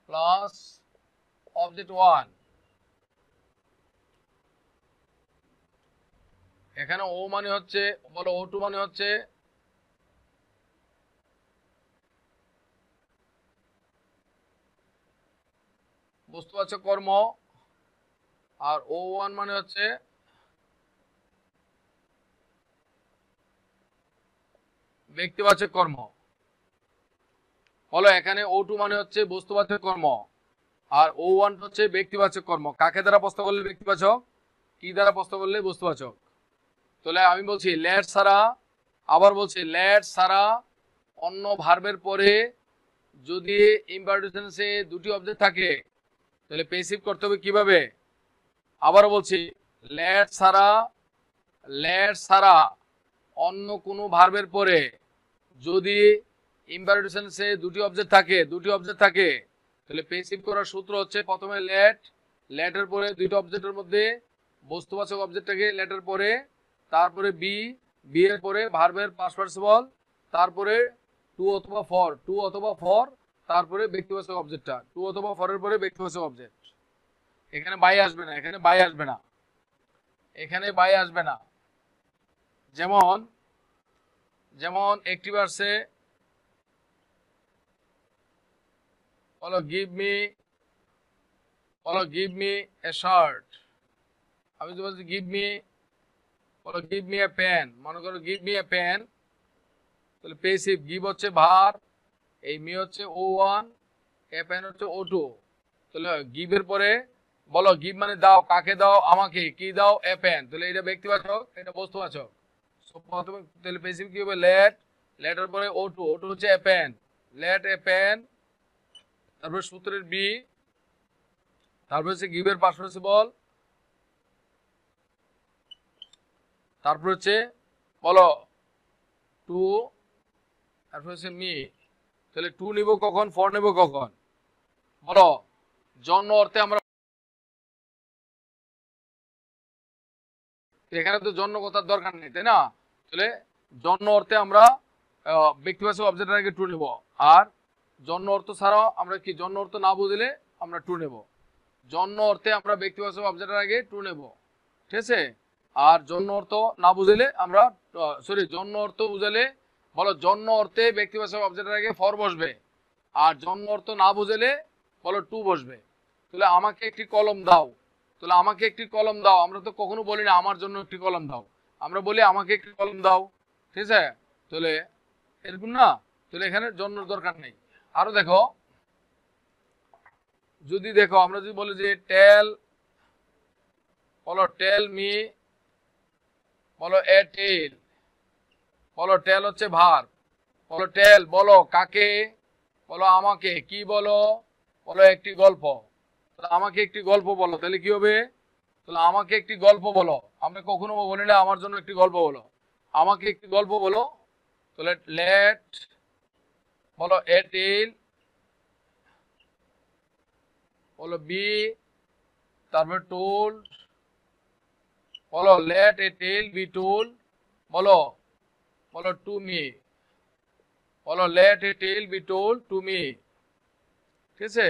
প্লাস অবজেক্ট ওয়ান। এখানে ও মানে হচ্ছে, বলো ও টু মানে হচ্ছে বস্তুবাচক কর্ম, আর ও ওয়ান মানে হচ্ছে ব্যক্তিবাচক কর্ম। বলো এখানে ও টু মানে হচ্ছে বস্তুবাচক কর্ম আর ও ওয়ান হচ্ছে ব্যক্তিবাচক কর্ম। কাকে দ্বারা প্রস্তাব করলে ব্যক্তিবাচক, কি দ্বারা প্রস্তাব করলে বস্তুবাচক। তাহলে আমি বলছি লেট ছাড়া, আবার বলছি লেট ছাড়া অন্য ভার্বের পরে যদি ইম্পারেটিভ সেন্টেন্সে দুটি অবজেক্ট থাকে, তাহলে পেসিভ করতে হবে কিভাবে? আবার বলছি লেট ছাড়া অন্য কোনো ভার্বের পরে যদি ইম্পারেটিভ সেন্টেন্সে দুটি অবজেক্ট থাকে, তাহলে পেসিভ করার সূত্র হচ্ছে প্রথমে লেটের পরে দুইটা অবজেক্টের মধ্যে বস্তুবাচক অবজেক্টটাকে লেটের পরে, তারপরে বি এর পরে ভার্বের পাস্ট পার্টিসিপল, তারপরে টু অথবা ফর, তারপরে ব্যক্তিবাচক অবজেক্টটা টু অথবা ফরের পরে ব্যক্তিবাচক অবজেক্ট। এখানে বাই আসবে না, এখানে বাই আসবে না। যেমন একটি ভার্সে বলো গিভ মি এ শার্ট। আমি তো বলছি গিভ মি এ পেন। মনে করো গিভ মি এ পেন, তাহলে পেসিভ, গিভ হচ্ছে ভার, এই মি হচ্ছে ও ওয়ান, এ পেন হচ্ছে ও টু। তাহলে গিভের পরে বলো গিভ মানে দাও, কাকে দাও? আমাকে। কি দাও? A pen. তাহলে এটা ব্যক্তিবাচক, এটা বস্তুবাচক। প্রথমে তাহলে পেসিভ কি হবে? লেটের পরে ও টু হচ্ছে a pen, let a pen, তারপর সূত্রের বি, তারপর হচ্ছে গিভের পাস্ট পার্টিসিপল, তারপর হচ্ছে বলো টু, তারপর হচ্ছে মি। তাহলে টু নিব কখন, ফর নেব কখন? বলো জন্য অর্থে আমরা, এখানে তো জন্য কথার দরকার নেই, তাই না? তাহলে জন্য অর্থে আমরা ব্যক্তিবাচক অবজেক্টের আগে টু নেব, আর জন্য অর্থ ছাড়াও আমরা কি, জন্য অর্থ না বুঝলে আমরা টু নেব। জন্য অর্থে আমরা ব্যক্তিবাচক অবজেক্টের আগে টু নেব, ঠিক আছে? আর জন্য অর্থ না বুঝলে আমরা জন্য অর্থ বুঝালে বলো জন্য অর্থে ব্যক্তিবাচক অবজেক্টের আগে ফর বসবে, আর জন্য অর্থ না বুঝলে বলো টু বসবে। তাহলে আমাকে একটি কলম দাও, আমরা তো কখনো বলি না আমার জন্য একটি কলম দাও, আমরা বলি আমাকে একটি কলম দাও, ঠিক আছে? তাহলে এরকম না, তাহলে এখানে জন্য দরকার নেই। আরো দেখো, আমরা যদি বলি যে টেল মি, বলো এ টেল, বলো টেল হচ্ছে ভার, বলো টেল, বলো কাকে? বলো আমাকে। কি বলো? বলো একটি গল্প। আমাকে একটি গল্প বলো, তাহলে কি হবে? তাহলে আমাকে একটি গল্প বলো, আমরা কখনো বলি না আমার জন্য একটি গল্প বলো, আমাকে একটি গল্প বলো। তাহলে লেট, বলো এ টেল, বলো বি, তারপর টোল্ড, বলো let a tale be told, বলো টু মি, বলো let a tale be told to me, ঠিক আছে?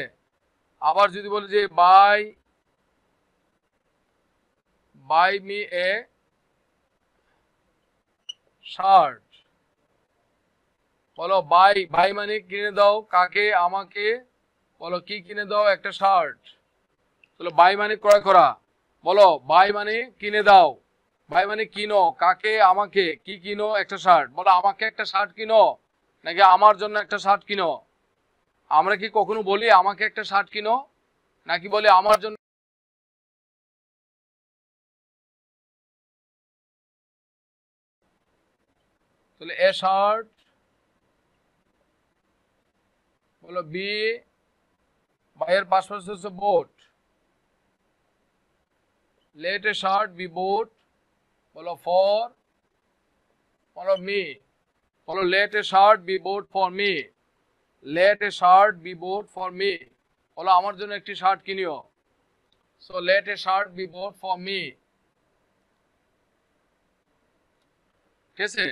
আবার যদি বলি যে বাই মি এ শার্ট, বলো বাই, বাই মানে কিনে দাও, কাকে? আমাকে। বলো কি কিনে দাও? একটা শার্ট। বলো বাই মানে ক্রয় করা। বলো বাই মানে কিনে দাও, বাই মানে কিনো, কাকে? আমাকে। কি কিনো? একটা শার্ট। বলো আমাকে একটা শার্ট কিনো, নাকি আমার জন্য একটা শার্ট কিনো? আমরা কি কখনো বলি আমাকে একটা শার্ট কিনো, নাকি বলি আমার জন্য? তাহলে এ শার্ট। বলো বি, বাইয়ের পাশাপাশি হচ্ছে bought. Let a shirt be bought. বলো ফর, বলো মি। বলো let a shirt be bought for me. Let a shirt be bought for me. বলো আমার জন্য একটি শার্ট কিনিও। So let a shirt be bought for me. ঠিক আছে?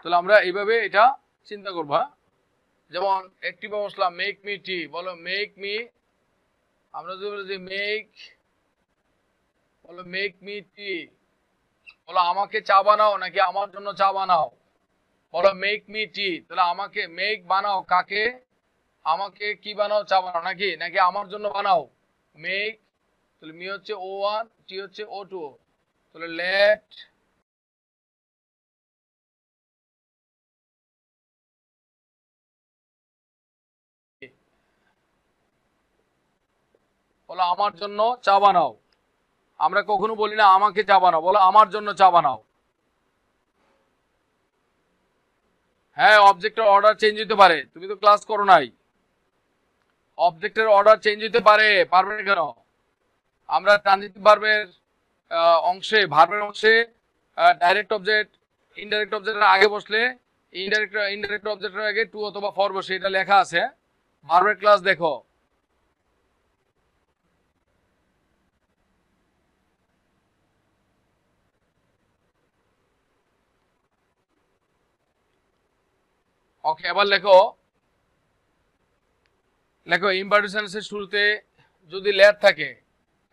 তাহলে আমরা এইভাবে এটা চিন্তা করবা। যেমন একটি বসলাম মেক মি টি। বলো মেক মি, আমরা যদি বলি যে মেক, বলো মেক মি টি। বলো আমাকে চা বানাও, নাকি আমার জন্য চা বানাও? বলো মেক মি টি। তাহলে আমাকে মেক বানাও, কাকে? আমাকে কি বানাও? চা বানাও, নাকি নাকি আমার জন্য বানাও? মেক। তাহলে মি হচ্ছে O1, টি হচ্ছে O2। তাহলে লেট, বলো আমার জন্য চা বানাও। আমরা কখনো বলি না আমাকে চা বানাও, বলো আমার জন্য চা বানাও। হ্যাঁ, অবজেক্টের অর্ডার চেঞ্জ হতে পারে, তুমি তো ক্লাস করো নাই। অবজেক্টের অর্ডার চেঞ্জ হতে পারে, পারবে না কেন? আমরা ট্রানজিটিভ ভার্বের অংশে, ভার্বের অংশে ডাইরেক্ট অবজেক্ট, ইনডাইরেক্ট অবজেক্টের আগে বসলে ইনডাইরেক্ট অবজেক্টের আগে টু অথবা ফর বসে, এটা লেখা আছে। ভার্বের ক্লাস দেখো। ওকে, এবার লেখো, লেখো ইম্পারেটিভ সেন্টেন্সের শুরুতে যদি লেট থাকে,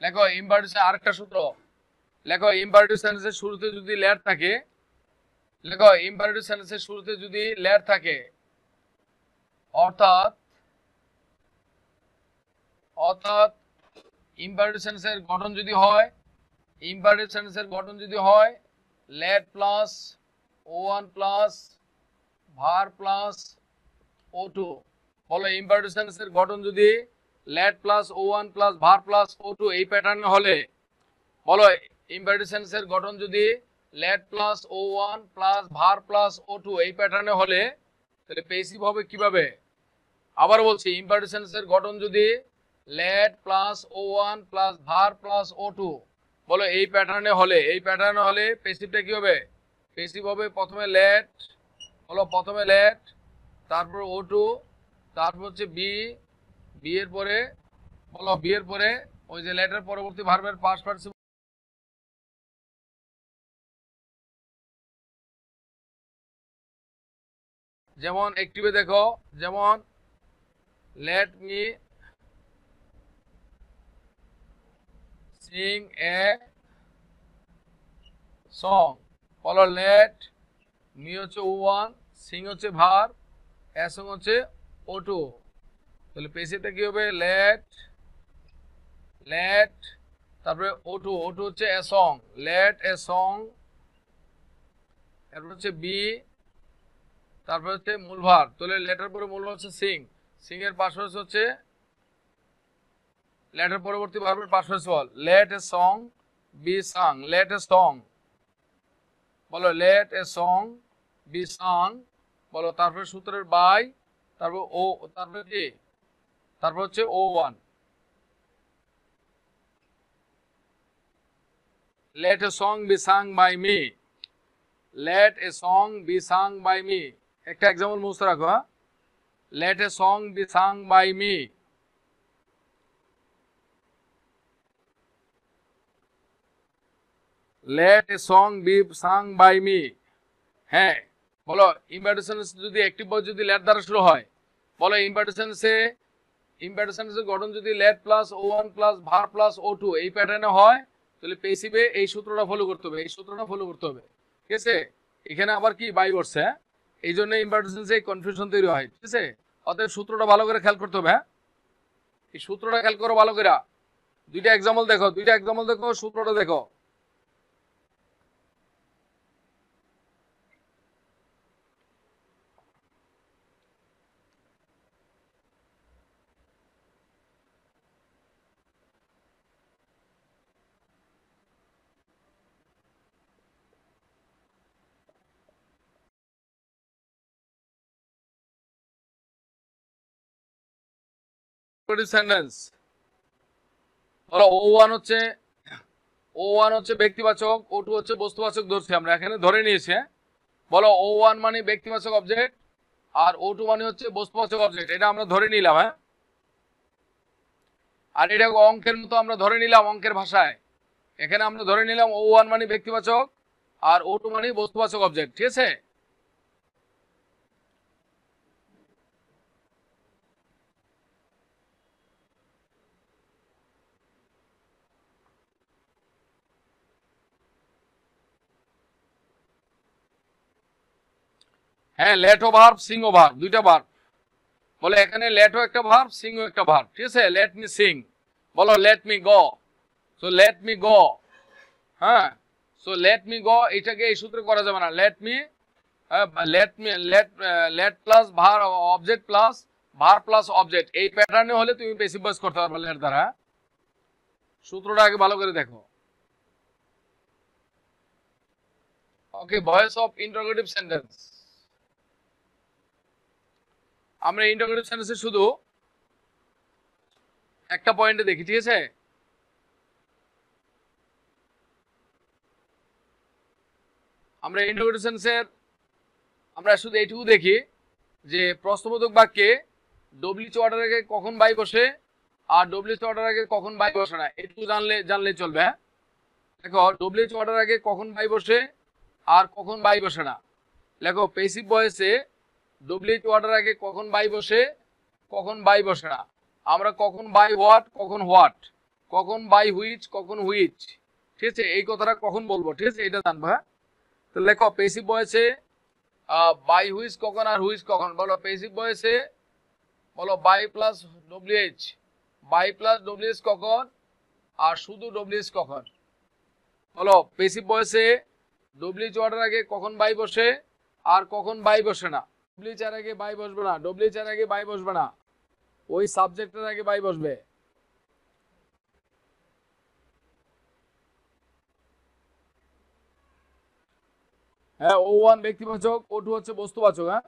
লেখো ইম্পারেটিভ, আরেকটা সূত্র লেখো, ইম্পারেটিভ সেন্টেন্সের শুরুতে যদি লেট থাকে, লেখো ইম্পারেটিভ সেন্টেন্সের শুরুতে যদি লেট থাকে, অর্থাৎ অর্থাৎ ইম্পারেটিভ সেন্টেন্সের গঠন যদি হয়, ইম্পারেটিভ সেন্টেন্সের গঠন যদি হয় let plus O1 plus verb plus O2। বলো ইম্পারেটিভ সেন্টেন্সের গঠন যদি let plus O1 plus verb plus O2 এই প্যাটার্নে হলে, বলো ইম্পারেটিভ সেন্টেন্সের গঠন যদি let plus O1 plus verb plus O2 এই প্যাটার্নে হলে, তাহলে পেসিভ হবে কিভাবে? আবার বলছি, ইম্পারেটিভ সেন্টেন্সের গঠন যদি let plus O1 plus verb plus O2, বলো এই প্যাটার্নে হলে, এই প্যাটার্নে হলে পেসিভটা কি হবে? পেসিভ হবে প্রথমে লেট, বলো প্রথমে লেট, তারপর O2, তারপর হচ্ছে বি, বি এর পরে, বলো বি এর পরে ওই যে লেটের পরবর্তী ভার্বের পাস্ট পার্টিসিপল। যেমন একটিভে দেখো, যেমন লেট মি সিং এ সং। বলো লেট মি হচ্ছে O1, সিং হচ্ছে ভার, এ সং হচ্ছে O2। তাহলে পেসিভটা কি হবে? লেট, লেট, তারপরে O2, O2 হচ্ছে a song, let a song, এরপর হচ্ছে বি, তারপর হচ্ছে মূল ভার। তাহলে লেটার পরে মূল ভার হচ্ছে সিং, সিং এর পাশাপাশি হচ্ছে লেটার পরবর্তী ভার্বের পাশাপাশি বল, let a song be sung, let a song. বলো let a song be sung. বলো তারপরে সূত্রের বাই, তারপর ও, তারপরে কি, তারপর হচ্ছে O1। Let a song be sung by me, let a song be sung by me. একটা এক্সাম্পল মুখস্থ রাখো, হ্যাঁ, let a song be sung by me. Let a song be sung by me. হ্যাঁ, বলো ইম্পারেটিভ সেন্টেন্স যদি একটি পদ যদি লেট দ্বারা শুরু হয়, বলো ইম্পারেটিভ সেন্টেন্সের গঠন যদি let plus O1 plus verb plus O2 এই প্যাটার্নে হয়, তাহলে পেসিভে এই সূত্রটা ফলো করতে হবে, এই সূত্রটা ফলো করতে হবে। ঠিক আছে? এখানে আবার কি বাই বসছে, হ্যাঁ, এই জন্য ইম্পারেটিভ টেন্সে এই কনফিউশন তৈরি হয়, ঠিক আছে? অতএব সূত্রটা ভালো করে খেয়াল করতে হবে। হ্যাঁ, এই সূত্রটা খেয়াল করো ভালো করে। দুইটা এক্সাম্পল দেখো, সূত্রটা দেখো। সেন্টেন্স বলো ও ওয়ান হচ্ছে ব্যক্তিবাচক, ও টু হচ্ছে বস্তুবাচক ধরছি আমরা, এখানে ধরে নিয়েছি। হ্যাঁ, বলো ও ওয়ান মানে ব্যক্তিবাচক অবজেক্ট আর ও টু মানে হচ্ছে বস্তুবাচক অবজেক্ট, এটা আমরা ধরে নিলাম। হ্যাঁ, আর এটা অঙ্কের মতো আমরা ধরে নিলাম, অঙ্কের ভাষায় এখানে আমরা ধরে নিলাম ও ওয়ান মানে ব্যক্তিবাচক আর ও টু মানে বস্তুবাচক অবজেক্ট, ঠিক আছে? হ্যাঁ, লেট ও ভার্ব, সিং ও ভার্ব, দুইটা ভার্ব। বলে এখানে লেট ও একটা ভার্ব, সিং ও একটা ভার্ব, ঠিক আছে? লেট মি সিং, বলো let me go, so let me go. হ্যাঁ, সো লেট মি গো, এটাকে এই সূত্রে করা যাবে না। Let plus verb object plus verb plus object, এই প্যাটার্নে হলে তুমি প্যাসিভ ভয়েস করতে পারবে লেট দ্বারা। সূত্রটা আগে ভালো করে দেখো। ওকে, ভয়েস অফ ইন্টারোগেটিভ সেন্টেন্স। আমরা ইন্টারোগেটিভ সেন্টেন্সে শুধু একটা পয়েন্টে দেখি, ঠিক আছে? আমরা ইন্টারোগেটিভ সেন্টেন্সের আমরা শুধু এইটুকু দেখি যে প্রশ্নবোধক বাক্যে ডব্লিউএইচ অর্ডার আগে কখন বাই বসে আর ডব্লিউএইচ অর্ডার আগে কখন বাই বসে না, এটুকু জানলে চলবে। হ্যাঁ, দেখো ডব্লিউএইচ অর্ডার আগে কখন বাই বসে আর কখন বাই বসে না। লেখো প্যাসিভ ভয়েসে ডব্লিউএইচ অর্ডার আগে কখন বাই বসে, কখন বাই বসে না। আমরা কখন বাই হোয়াট, কখন বাই হুইচ, কখন হুইচ, ঠিক আছে? এই কথাটা কখন বলবো, ঠিক আছে? এটা জানবো। হ্যাঁ, তো লেখো প্যাসিভ ভয়েসে বাই হুইচ কখন আর হুইচ কখন। বলো প্যাসিভ ভয়েসে বলো বাই প্লাস ডব্লিউএইচ কখন আর শুধু ডব্লিউএইচ কখন। বলো প্যাসিভ ভয়েসে ডব্লিউএইচ অর্ডার আগে কখন বাই বসে আর কখন বাই বসে না। ডব্লিউএইচ এর আগে বাই বসবে না, ডব্লিউএইচ এর আগে বাই বসবে না, ওই সাবজেক্টের আগে বাই বসবে। হ্যাঁ, ও ওয়ান ব্যক্তিবাচক, ও টু হচ্ছে বস্তুবাচক। হ্যাঁ,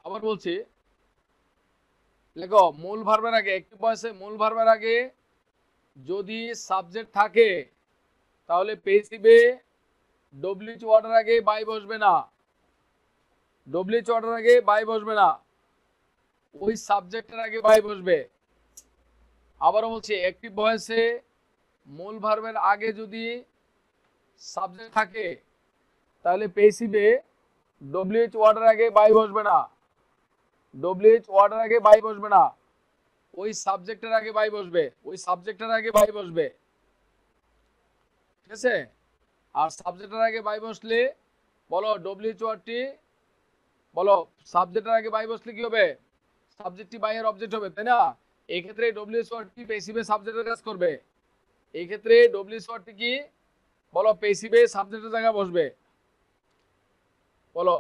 আবার বলছি, লেখো মূল ভার্বের আগে অ্যাক্টিভ ভয়েসে মূল ভার্বের আগে যদি সাবজেক্ট থাকে তাহলে প্যাসিভে ডব্লিউএইচ ওয়ার্ডের আগে বাই বসবে না, ডব্লিউএইচ ওয়ার্ডের আগে বাই বসবে না, ওই সাবজেক্টের আগে বাই বসবে। আবারও বলছি, অ্যাক্টিভ ভয়েসে মূল ভার্বের আগে যদি সাবজেক্ট থাকে তাহলে প্যাসিভে ডব্লিউএইচ ওয়ার্ডের আগে বাই বসবে না, ডব্লিউএইচ ওয়ার্ডের আগে বাই বসবে না, ওই সাবজেক্টের আগে বাই বসবে, ওই সাবজেক্টের আগে বাই বসবে, ঠিক আছে? আর সাবজেক্টের আগে বাই বসলে বলো ডব্লিউএইচ ওয়ার্ডটি, বলো সাবজেক্টের আগে বাই বসলে কি হবে? সাবজেক্টটি বাই এর অবজেক্ট হবে, তাই না? এই ক্ষেত্রে ডব্লিউএইচ ওয়ার্ডটি প্যাসিভে সাবজেক্টের কাজ করবে। এই ক্ষেত্রে ডব্লিউএইচ ওয়ার্ডটি কি বলো প্যাসিভে সাবজেক্টের জায়গায় বসবে। বলো,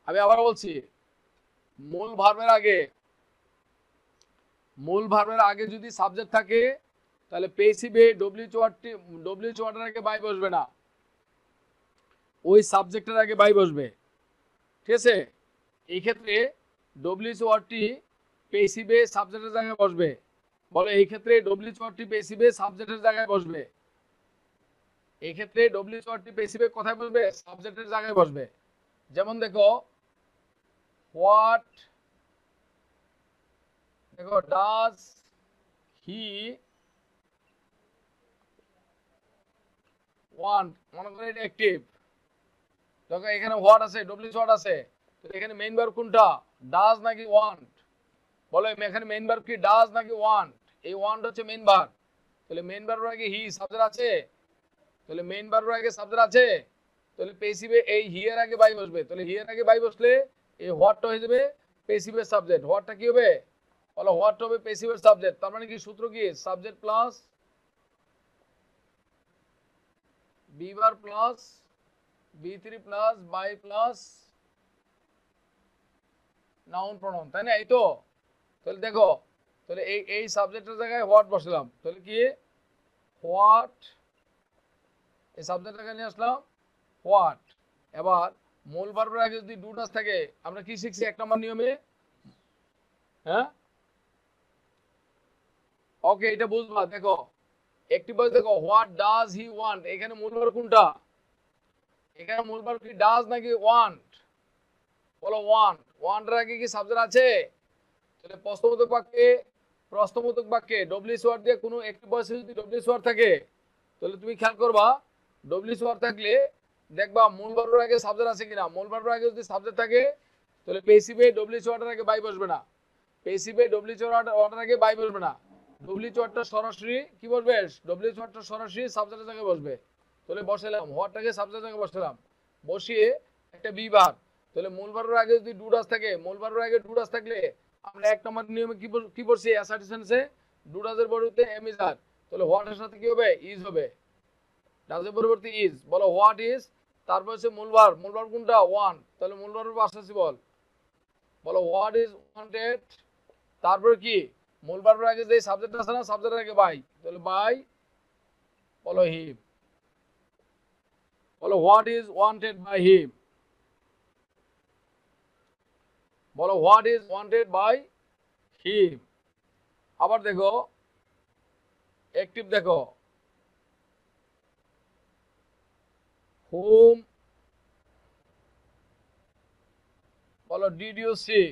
আমি আবার বলছি, মূল ভার্বের আগে যদি সাবজেক্ট থাকে তাহলে প্যাসিভে ডব্লিউএইচ ওয়ার্ডের আগে বাই বসবে না, ওই সাবজেক্টের আগে বাই বসবে, ঠিক আছে? এই ক্ষেত্রে ডব্লিউএইচ ওয়ার্ডটি প্যাসিভে সাবজেক্টের জায়গায় বসবে। বলো এই ক্ষেত্রে ডব্লিউএইচ ওয়ার্ডটি প্যাসিভে সাবজেক্টের জায়গায় বসবে। এই ক্ষেত্রে ডব্লিউএইচ ওয়ার্ডটি প্যাসিভে কোথায় বসবে? সাবজেক্টের জায়গায় বসবে। যেমন দেখো হোয়াট, দেখো ডাজ হি ওয়ান্ট, মনে করো এটা অ্যাক্টিভ। দেখো এখানে হোয়াট আছে, ডব্লিউএইচ ওয়ার্ড আছে, তো এখানে মেইন ভার্ব কোনটা? ডাজ নাকি ওয়ান্ট? বলো এখানে মেইন ভার্ব কি ডাজ নাকি ওয়ান্ট? এই ওয়ান্ট হচ্ছে মেইন ভার্ব, তাহলে মেইন ভার্বের আগে হি সাবজেক্ট আছে, তাহলে মেইন ভার্বের আগে সাবজেক্ট আছে, তাহলে পেসিভে এই হিয়ার আগে বাই বসবে, তাহলে হিয়ার আগে বাই বসলে এই হোয়াটটা হয়ে যাবে পেসিভের সাবজেক্ট। হোয়াটটা কি হবে বলো, হোয়াট হবে পেসিভের সাবজেক্ট। তার মানে কি সূত্র কি, subject plus be verb plus বি3 plus by plus noun pronoun, তাই না? এই তো, তাহলে দেখো, তাহলে এই সাবজেক্টের জায়গায় হোয়াট বসালাম, তাহলে কি হোয়াট, এই সাবজেক্টের জায়গায় নিয়ে আসলাম হোয়াট। এবার মূল ভার্বের আগে যদি ডু ডাজ থাকে, আমরা কি শিখছি 1 নম্বর নিয়মে, হ্যাঁ ওকে, এটা বুঝবা। দেখো একটি বয়স, দেখো হোয়াট ডাজ হি ওয়ান্ট, এখানে মূল ভার্ব কোনটা, এখানে মূল ভার্ব কি ডাজ নাকি ওয়ান্ট, বলো ওয়ান্ট। ওয়ান্টের আগে কি সাবজেক্ট আছে, তাহলে প্রশ্নবোধক বাক্যে ডব্লিউএস ওয়ার্ড দিয়ে কোনো একটি বয়সে যদি ডব্লিউএস ওয়ার্ড থাকে, তাহলে তুমি খেয়াল করবা ডব্লিউএস ওয়ার্ড থাকলে দেখবা মূল ভার্বের আগে সাবজেক্ট আছে কিনা। মূল ভার্বের আগে যদি সাবজেক্ট থাকে, তাহলে পেসিভে ডব্লিউএস ওয়ার্ডের আগে বাই বসবে না, পেসিভে ডব্লিউএস ওয়ার্ডের আগে বাই বসবে না, ডব্লিউএস ওয়ার্ডটা সরাসরি কি বসবে, ডব্লিউএস ওয়ার্ডটা সরাসরি সাবজেক্টের জায়গায় বসবে। তাহলে বসালাম হোয়াটটাকে সাবজেক্টের জায়গায় বসালাম, বসিয়ে একটা বি ভার্ব, তাহলে মূল ভার্বের আগে যদি ডু ডাজ থাকে, মূল ভার্বের আগে ডু ডাজ থাকলে আমরা 1 নম্বর নিয়মে কি পড়ছি, অ্যাসার্টিভ সেন্সে ডু ডাজের পরিবর্তে এম ইজ আর, তাহলে হোয়াট এর সাথে কি হবে, ইজ হবে, ডাজের পরিবর্তে ইজ। বলো হোয়াট ইজ, তারপর হচ্ছে মূল ভার্ব কোনটা ওয়ান, তাহলে মূল ভার্বের পাশাপাশি বলো হোয়াট ইজ ওয়ান্টেড, তারপর কি মূল ভার্বের আগে যে সাবজেক্ট আছে না, সাবজেক্টের আগে বাই, তাহলে বাই বলো হিম, বলো what is wanted by him, বলো what is wanted by him. আবার দেখো অ্যাক্টিভ, দেখো whom, বলো ডিড ইউ সি,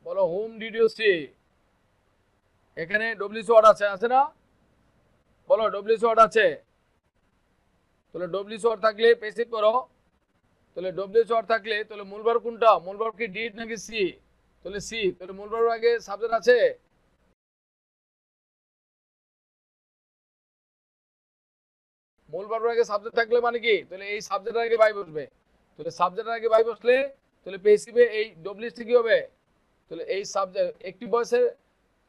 বলো whom ডিড ইউ সি, এখানে ডব্লিউএস ওয়ার্ড আছে না, বলো ডব্লিউএস ওয়ার্ড আছে, তাহলে ডব্লিউএস ওয়ার্ড থাকলে পেসিভ করো, তাহলে ডব্লিউএস ওয়ার্ড থাকলে তাহলে মূল ভার্ব কোনটা, মূল ভার্ব কি ডিড নাকি সি, তাহলে সি, তাহলে মূল ভার্বের আগে সাবজেক্ট আছে, মূল ভার্বের আগে সাবজেক্ট থাকলে মানে কি, তাহলে এই সাবজেক্টের আগে বাই বসবে, তাহলে সাবজেক্টের আগে বাই বসলে তাহলে পেসিভে এই ডব্লিউএস কি হবে, তাহলে এই সাবজেক্ট একটিভ ভয়েসের,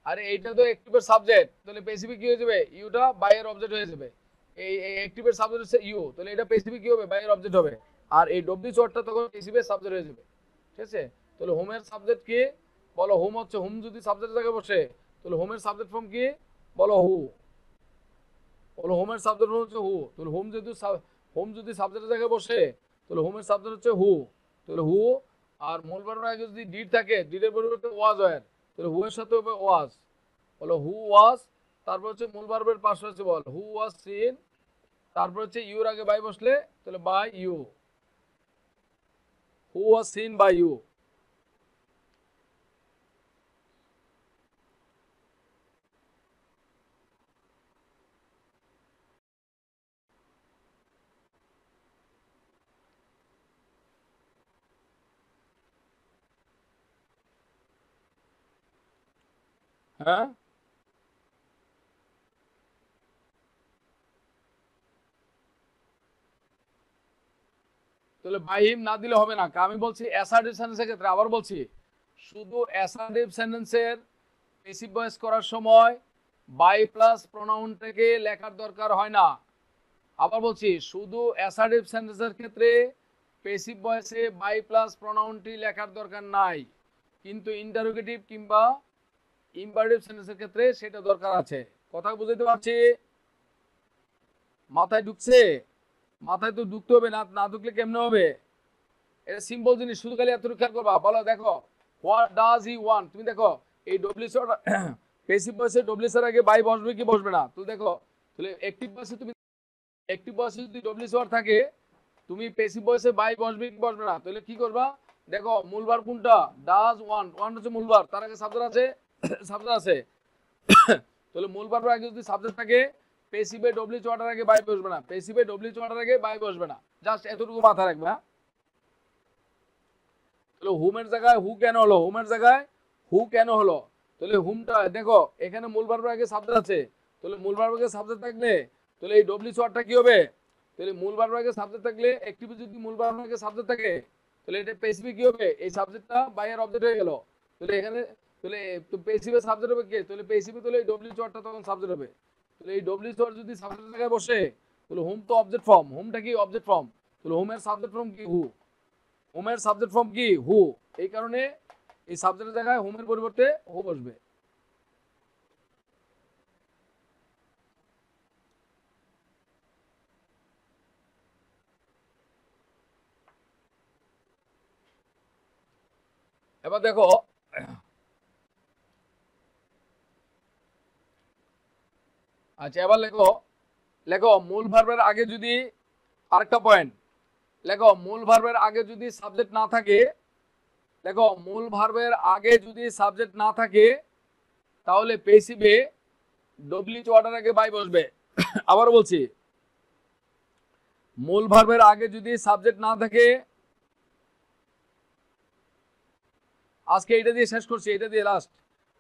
আরে এইটা তো অ্যাক্টিভের সাবজেক্ট, তাহলে পেসিভে কি হয়ে যাবে, ইউটা বাইয়ের অবজেক্ট হয়ে যাবে, এই অ্যাক্টিভের সাবজেক্ট হচ্ছে ইউ, তাহলে এটা পেসিভে কি হবে, বাইয়ের অবজেক্ট হবে, আর এই ডব্লিউএস ওয়ার্ডটা তখন পেসিভের সাবজেক্ট হয়ে যাবে, ঠিক আছে? তাহলে হোমের সাবজেক্ট কি, বলো হোম হচ্ছে, হোম যদি সাবজেক্টের জায়গায় বসে, তাহলে হোমের সাবজেক্ট ফর্ম কি, বলো হু, বলো হোমের সাবজেক্ট হচ্ছে হু, তাহলে হোম যদি সাবজেক্টের জায়গায় বসে, তাহলে হোমের সাবজেক্ট হচ্ছে হু, তাহলে হু, আর মূল ভার্বের আগে যদি ডিড থাকে, ডিডের পরিবর্তে ওয়াজ হয়, তাহলে হু এর সাথে হবে ওয়াজ, বলো হু ওয়াজ, তারপর হচ্ছে মূল ভার্বের পাশে হচ্ছে বল হু ওয়াজ সিন, তারপর হচ্ছে ইউর আগে বাই বসলে তাহলে by you, who was seen by you. হ্যাঁ, তাহলে বাই হিম না দিলে হবে না, আমি বলছি অ্যাসার্টিভ সেন্টেন্সের ক্ষেত্রে, আবার বলছি শুধু অ্যাসার্টিভ সেন্টেন্সের পেসিভ ভয়েস করার সময় বাই প্লাস প্রোনাউনটাকে লেখার দরকার হয় না। আবার বলছি শুধু অ্যাসার্টিভ সেন্টেন্সের ক্ষেত্রে পেসিভ ভয়েসে বাই প্লাস প্রোনাউনটি লেখার দরকার নাই, কিন্তু ইন্টারোগেটিভ কিংবা ইম্পারেটিভ সেন্টেন্সের ক্ষেত্রে সেটা দরকার আছে। কথা বুঝতে পারছি? মাথায় ঢুকছে? মাথায় তো ঢুকতে হবে, না না ঢুকলে কেমনে হবে? এটা সিম্পল জিনিস, শুধু খালি এত খেয়াল করবা। বলো দেখো হোয়াট ডাজ হি ওয়ান্ট, তুমি দেখো এই ডব্লিউএস পেসিভ ভয়েসে ডব্লিউএস এর আগে বাই বসবে কি বসবে না, তুমি দেখো। তাহলে অ্যাক্টিভ ভয়েসে তুমি অ্যাক্টিভ ভয়েসে যদি ডব্লিউএস ওয়ার্ড থাকে, তুমি পেসিভ ভয়েসে বাই বসবে কি বসবে না, তাহলে কি করবা দেখো মূল ভার্ব কোনটা, ডাজ ওয়ান্ট, ওয়ান্ট হচ্ছে মূল ভার্ব, তার আগে সাবজেক্ট আছে সাবজেক্ট আছে তাহলে মূল ভার্বের আগে যদি সাবজেক্ট থাকে পেসিভে ডব্লিউএস ওয়ার্ডের আগে বাই বসবে না, পেসিভে ডব্লিউএস ওয়ার্ডের আগে বাই বসবে না, জাস্ট এতটুকু মাথায় রাখবে। হ্যাঁ, তাহলে হুমের জায়গায় হু কেন হলো, হুমের জায়গায় হু কেন হলো, তাহলে হুমটা দেখো এখানে মূল ভার্বের আগে সাবজেক্ট আছে, তাহলে মূল ভার্বের আগে সাবজেক্ট থাকলে তাহলে এই ডব্লিউ ওয়ার্ডটা কি হবে, তাহলে মূল ভার্বের আগে সাবজেক্ট থাকলে অ্যাক্টিভে যদি মূল ভার্বের আগে সাবজেক্ট থাকে তাহলে এটা পেসিভে কি হবে, এই সাবজেক্টটা বাইয়ের অবজেক্ট হয়ে গেল। তাহলে এখানে তাহলে পেসিভে সাবজেক্ট হবে কে, তাহলে পেসিভে তাহলে এই ডব্লিউ ওয়ার্ডটা তখন সাবজেক্ট হবে। তাহলে এই ডব্লিউ ওয়ার্ড যদি সাবজেক্টের জায়গায় বসে তাহলে হোম তো অবজেক্ট ফর্ম, হোমটা কি অবজেক্ট ফর্ম, তাহলে হোমের সাবজেক্ট ফর্ম কি হু, হোমের সাবজেক্ট ফর্ম কি হু, এই কারণে এই সাবজেক্টের জায়গায় হোমের পরিবর্তে হু বসবে। এবার দেখো আচ্ছা এবার লেখো, লেখো মূল ভার্বের আগে যদি আরেকটা পয়েন্ট লেখো, মূল ভার্বের আগে যদি সাবজেক্ট না থাকে, দেখো মূল ভার্বের আগে যদি সাবজেক্ট না থাকে তাহলে পেসিভে ডব্লিউ ওয়ার্ডের আগে বাই বসবে। আবার বলছি, মূল ভার্বের আগে যদি সাবজেক্ট না থাকে, আজকে এটা দিয়ে শেষ করছি, এটা দিয়ে লাস্ট।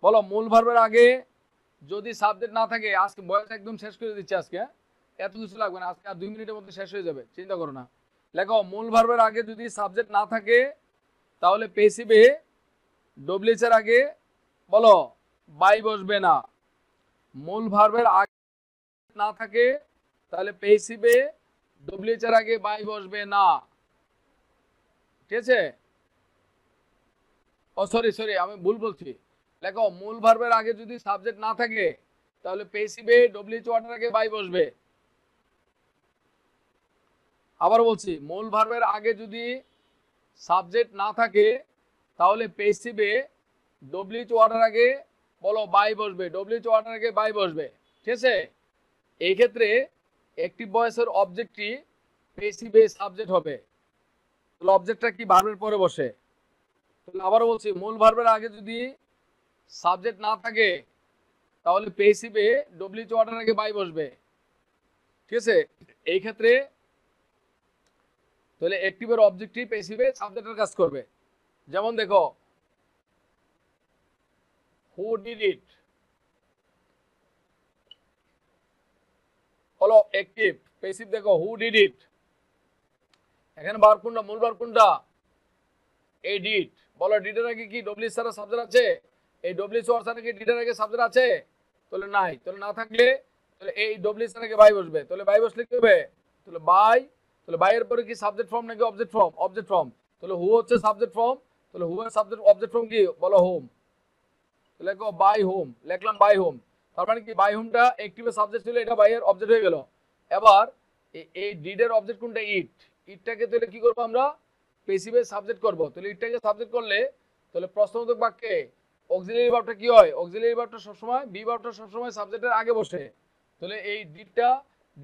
বলো মূল ভার্বের আগে যদি সাবজেক্ট না থাকে, আজকে বয়স একদম শেষ করে দিচ্ছি আজকে, এত কিছু লাগবে না আজকে, আর 2 মিনিটের মধ্যে শেষ হয়ে যাবে, চিন্তা করো না। লেখো মূল ভার্বের আগে যদি সাবজেক্ট না থাকে তাহলে পেসিভে ডব্লিউ এর আগে বলো বাই বসবে না। মূল ভার্বের আগে না থাকে তাহলে পেসিভে ডব্লিউ এর আগে বাই বসবে না, ঠিক আছে? ও সরি সরি আমি ভুল বলছি, লেখো মূল ভার্বের আগে যদি সাবজেক্ট না থাকে তাহলে পেসিভে ডব্লিউ ওয়ার্ডের আগে বাই বসবে। আবার বলছি, মূল ভার্বের আগে যদি সাবজেক্ট না থাকে তাহলে পেসিভে ডব্লিউ ওয়ার্ডের আগে বলো বাই বসবে, ডব্লিউ ওয়ার্ডের আগে বাই বসবে, ঠিক আছে? এই ক্ষেত্রে অ্যাক্টিভ ভয়েসের অবজেক্টটি পেসিভে সাবজেক্ট হবে, তাহলে অবজেক্টটা কি ভার্বের পরে বসে। তাহলে আবার বলছি, মূল ভার্বের আগে যদি সাবজেক্ট না থাকে তাহলে পেসিভে ডব্লিউ ওয়ার্ডের আগে বাই বসবে, ঠিক আছে? এই ক্ষেত্রে তাহলে অ্যাক্টিভের অবজেক্টটি পেসিভে সাবজেক্টের কাজ করবে। যেমন দেখো হু ডিড ইট, হলো অ্যাক্টিভ, পেসিভ দেখো হু ডিড ইট, এখানে ভার্ব কোনটা, মূল ভার্ব কোনটা, এই ডিড। বলো ডিডের আগে কি ডব্লিউ ছাড়া সাবজেক্ট আছে, এই ডব্লিউ ছাড়া কি ডিডের আগে সাবজেক্ট আছে, তাহলে নাই, তাহলে না থাকলে তাহলে এই ডব্লিউ ছাড়া কি বাই বসবে, তাহলে বাই বসলে কি হবে, তাহলে বাই, তাহলে বাই এর পরে কি সাবজেক্ট ফর্ম নাকি অবজেক্ট ফর্ম, অবজেক্ট ফর্ম, তাহলে হু হচ্ছে সাবজেক্ট ফর্ম, তাহলে হু এর সাবজেক্ট অবজেক্ট ফর্ম কি বলো হোম, তাহলে লেখো বাই হোম, লিখলাম বাই হোম, তার মানে কি বাই হোমটা অ্যাক্টিভের সাবজেক্ট ছিল, এটা বাই এর অবজেক্ট হয়ে গেল। এবার এই ডিডের অবজেক্ট কোনটা, ইট, ইটটাকে তাহলে কি করব আমরা, পেসিভে সাবজেক্ট করব। তাহলে ইটটাকে সাবজেক্ট করলে তাহলে প্রশ্নবোধক বাক্যে অক্সিলারি ভার্বটা কি হয়, অক্সিলারি ভার্বটা সবসময় বি ভার্বটা সবসময় সাবজেক্টের আগে বসে। তাহলে এই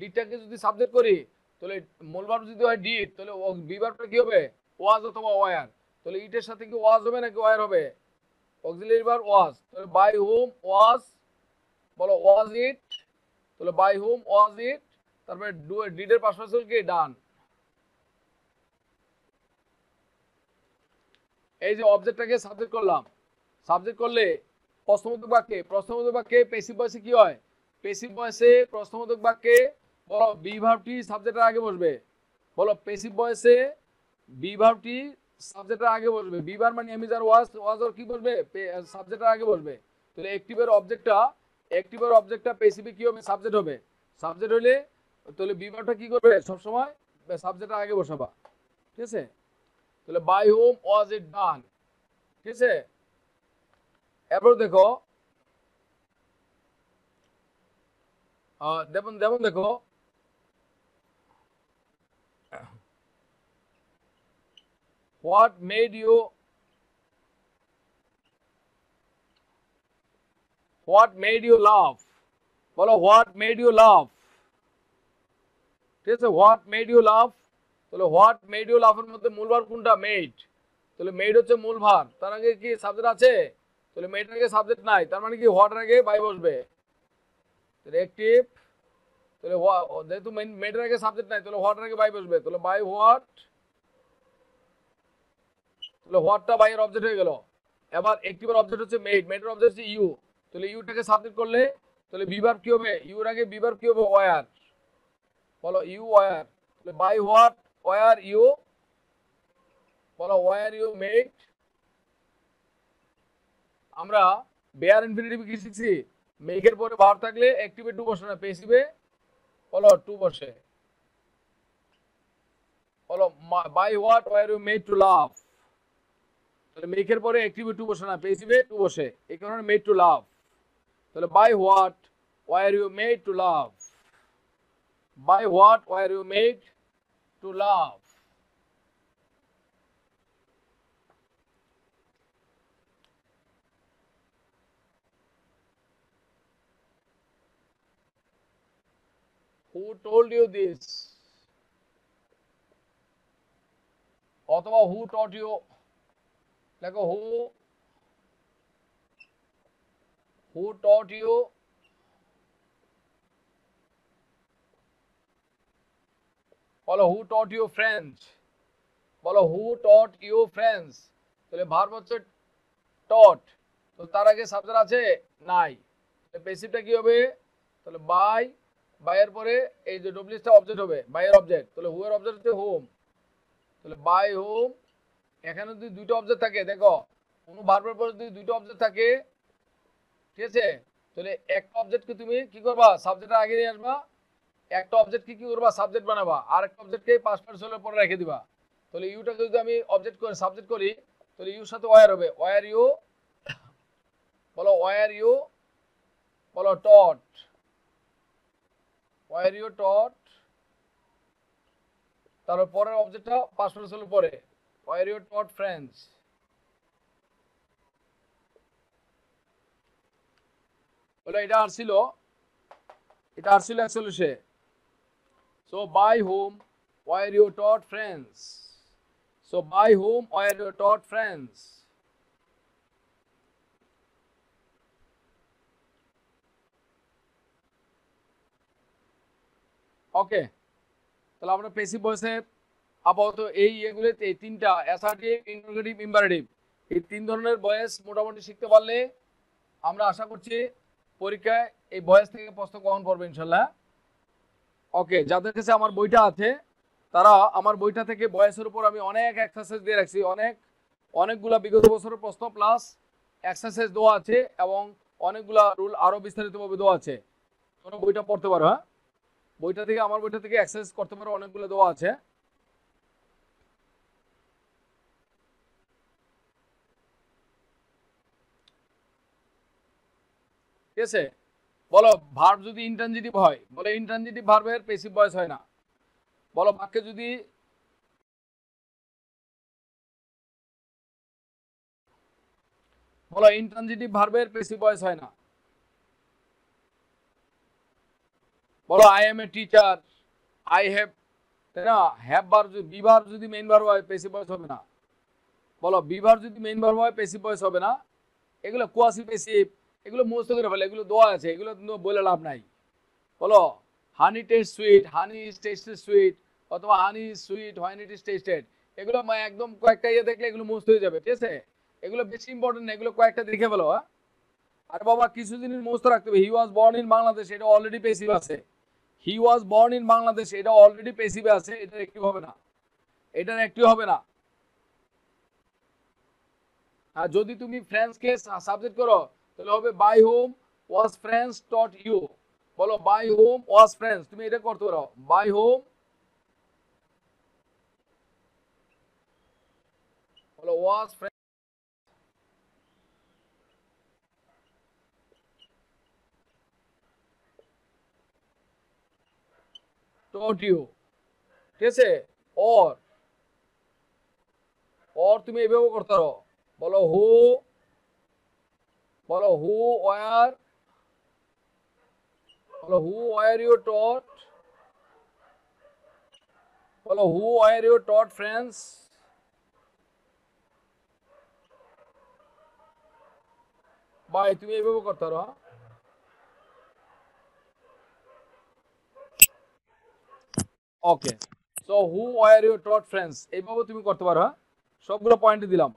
ডিডটাকে যদি সাবজেক্ট করি তাহলে মূল ভার্ব যদি হয় ডিড, তাহলে বি ভার্বটা কি হবে, ওয়াজ অথবা ওয়ার। তাহলে ইটের সাথে কি ওয়াজ হবে নাকি ওয়ার হবে, অক্সিলারি ভার্ব ওয়াজ। তাহলে বাই হোম ওয়াজ, বলো ওয়াজ ইট, তাহলে বাই হোম ওয়াজ ইট, তারপরে ডিডের পাশাপাশি কি ডান। এই যে অবজেক্টটাকে সাবজেক্ট করলাম, সাবজেক্ট করলে প্রশ্নবোধক বাক্যে প্যাসিভ ভয়েসে কি হয়, প্যাসিভ ভয়েসে প্রশ্নবোধক বাক্যে বলো বি ভার্বটি সাবজেক্টের আগে বসবে, বলো প্যাসিভ ভয়েসে বি ভার্বটি সাবজেক্টের আগে বসবে, বি ভার্ব মানে এম ইজ আর ওয়াজ কি বসবে, সাবজেক্টের আগে বসবে। তাহলে অ্যাক্টিভের অবজেক্টটা প্যাসিভে কি হবে, সাবজেক্ট হবে, সাবজেক্ট হলে তাহলে বি ভার্বটা কি করবে, সবসময় সাবজেক্টের আগে বসাবা, ঠিক আছে? তাহলে বাই হোম ওয়াজ ইট ডান, ঠিক আছে? এরপর দেখো যেমন দেখো what made you laugh, বলো what made you laugh, ঠিক আছে? what made you laugh, তাহলে what made you laugh এর মধ্যে মূল ভার্ব কোনটা, made, তাহলে made হচ্ছে মূল ভার্ব, তার আগে কি সাবজেক্ট আছে, তাহলে made এর আগে সাবজেক্ট নাই, তার মানে কি what এর আগে বাই বসবে, তাহলে অ্যাক্টিভ, তাহলে যেহেতু made এর আগে সাবজেক্ট নাই তাহলে what এর আগে বাই বসবে, তাহলে বাই what, তাহলে হোয়াটটা বাই এর অবজেক্ট হয়ে গেল। এবার অ্যাক্টিভের অবজেক্ট হচ্ছে মেড, মেডের অবজেক্ট হচ্ছে ইউ, তাহলে ইউটাকে সাবজেক্ট করলে তাহলে বি ভার্ব কি হবে, ইউর আগে বি ভার্ব কি হবে, ওয়ার, বলো you were, by what were you, বলো ওয়ার ইউ মেড। আমরা বেয়ার ইনফিনিটিভ কি শিখছি, মেকের পরে ভার্ব থাকলে অ্যাক্টিভে টু বসে না, পেসিভে বলো টু বসে। বলো by what were you made to love, তাহলে মেকের পরে অ্যাক্টিভে টু বসে না, পেসিভে টু বসে, এই কারণে মেড টু লাভ। তাহলে by what were you made to love, by what were you made to love. Who told you this? অথবা who taught you, দেখো who taught you, বলো who taught you French, বলো who taught you French। তাহলে verb হচ্ছে taught, তো তার আগে subject আছে নাই, প্যাসিভটা কি হবে, তাহলে বাই এর পরে এই যে ডব্লিউএসটা অবজেক্ট হবে, বাই এর অবজেক্ট, তাহলে হু এর অবজেক্ট হচ্ছে হোম, তাহলে বাই হোম। এখানে যদি দুটো অবজেক্ট থাকে, দেখো কোনো ভার্বের পরে যদি দুটো অবজেক্ট থাকে, ঠিক আছে, তাহলে একটা অবজেক্টকে তুমি কি করবা, সাবজেক্টের আগে নিয়ে আসবা, একটা অবজেক্টকে কি করবা, সাবজেক্ট বানাবা, আর একটা অবজেক্টকে পাস্ট পার্টিসিপেলের পরে রেখে দিবা। তাহলে ইউটাকে যদি আমি অবজেক্ট করে সাবজেক্ট করি, তাহলে ইউর সাথে ওয়ার হবে, ওয়ার ইউ, বলো ওয়ার ইউ, বলো টট, ওয়ার ইউ টট, তারপর পরের অবজেক্টটা পাস্ট পার্টিসিপেলের পরে, ওয়ার ইউ টট ফ্রেঞ্চ। বলে এটা আসছিল actually say, so by whom were you taught French, so by whom were you taught French. Okay, তাহলে আমরা প্যাসিভ ভয়েসের আপাতত এগুলোতে এই তিনটা অ্যাসার্টিভ, ইন্টারোগেটিভ, ইম্পারেটিভ, এই তিন ধরনের ভয়েস মোটামুটি শিখতে পারলে আমরা আশা করছি পরীক্ষায় এই ভয়েস থেকে প্রশ্ন গ্রহণ করবে ইনশাল্লাহ। ওকে, যাদের কাছে আমার বইটা আছে তারা আমার বইটা থেকে ভয়েসের উপর আমি অনেক এক্সারসাইজ দিয়ে রাখছি, অনেকগুলা বিগত বছরের প্রশ্ন প্লাস এক্সারসাইজ দেওয়া আছে, এবং অনেকগুলা রুল আরো বিস্তারিতভাবে দেওয়া আছে, তোমরা বইটা পড়তে পারো। হ্যাঁ, আমার বইটা থেকে এক্সারসাইজ করতে পারো, অনেকগুলো দেওয়া আছে। ঠিক আছে, বলো ভার্ব যদি ইনট্রানজিটিভ হয়, বলে ইনট্রানজিটিভ ভার্বের প্যাসিভ ভয়েস হয় না। বলো বাক্যে যদি বলো ইনট্রানজিটিভ ভার্বের প্যাসিভ ভয়েস হয় না। বলো I M a teacher, I have, তাই না, হ্যাভ ভার্ব যদি বি ভার্ব যদি মেইন ভার্ব হয় প্যাসিভ ভয়েস হবে না। বলো বি ভার্ব যদি মেইন ভার্ব হয় প্যাসিভ ভয়েস হবে না। এগুলো কোয়াসি প্যাসিভ, এগুলো মুখস্থ করে ফেলে, এগুলো দেওয়া আছে, এগুলো বলে লাভ নাই। বলো honey taste sweet, honey is tasted sweet, অথবা honey is sweet when it is tasted, এগুলো একদম কয়েকটা দেখলে এগুলো মুখস্থ হয়ে যাবে। ঠিক আছে, এগুলো বেশি ইম্পর্টেন্ট না, এগুলো কয়েকটা দেখে ফেলো। আর বাবা কিছু জিনিস মুখস্থ রাখতে হবে, হি ওয়াজ বর্ন ইন বাংলাদেশ, এটা অলরেডি প্যাসিভ আছে। হি ওয়াজ বর্ন ইন বাংলাদেশ, এটা অলরেডি প্যাসিভে আছে, এটা অ্যাক্টিভ হবে না, এটার অ্যাক্টিভ হবে না। আর যদি তুমি ফ্রেঞ্চকে সাবজেক্ট করো তাহলে হবে by whom was French taught you. বলো বাই হোম ওয়াজ ফ্রেঞ্চ, তুমি এটা করতে পারো, বাই হোম, বলো ওয়াজ ফ্রেঞ্চ টট ইউ। ঠিক আছে, অর তুমি এভাবে করতে পারো, বলো হু, বলো হু ওয়ার, বলো হু ওয়ার ইউ টট, বলো who were you taught French, বাই তুমি এভাবে করতে পারো। Okay, so who were you taught French, এইভাবে তুমি করতে পারো। সবগুলো পয়েন্ট দিলাম।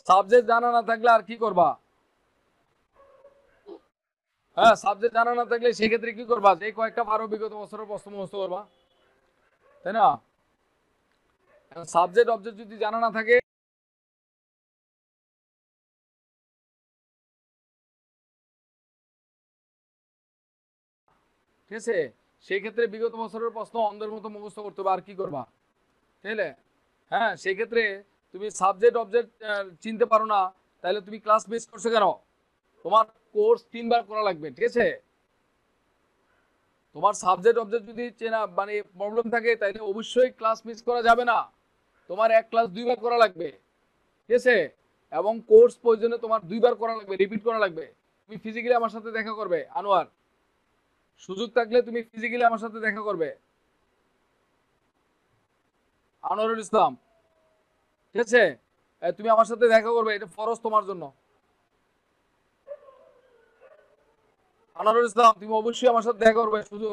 সাবজেক্ট জানা না থাকলে আর কি করবা, হ্যাঁ, সাবজেক্ট জানা না থাকলে সেক্ষেত্রে কি করবা, যে কয়েকটা পারো বিগত বছরের প্রশ্ন মুখস্থ করবা, তাই না? সাবজেক্ট অবজেক্ট যদি জানা না থাকে, ঠিক আছে, সেই ক্ষেত্রে বিগত বছরের প্রশ্ন অন্ধের মতো মুখস্থ করতে হবে, আর কি করবা, বুঝলে? হ্যাঁ, সেই ক্ষেত্রে তুমি সাবজেক্ট অবজেক্ট চিনতে পারো না, তাহলে তুমি ক্লাস মিস করছো কেন? তোমার কোর্স 3 বার করা লাগবে, ঠিক আছে? তোমার সাবজেক্ট অবজেক্ট যদি চেনা মানে প্রবলেম থাকে, তাহলে অবশ্যই ক্লাস মিস করা যাবে না, তোমার এক ক্লাস 2 বার করা লাগবে, ঠিক আছে? এবং কোর্স প্রয়োজনে তোমার 2 বার করা লাগবে, রিপিট করা লাগবে। তুমি ফিজিক্যালি আমার সাথে দেখা করবে আনোয়ার, সুযোগ থাকলে তুমি ফিজিক্যালি আমার সাথে দেখা করবে, আনোয়ারুল ইসলাম, ঠিক আছে? তুমি আমার সাথে দেখা করবে, এটা ফরজ তোমার জন্য। আনোয়ারুল ইসলাম, তুমি অবশ্যই আমার সাথে দেখা করবে, শুধু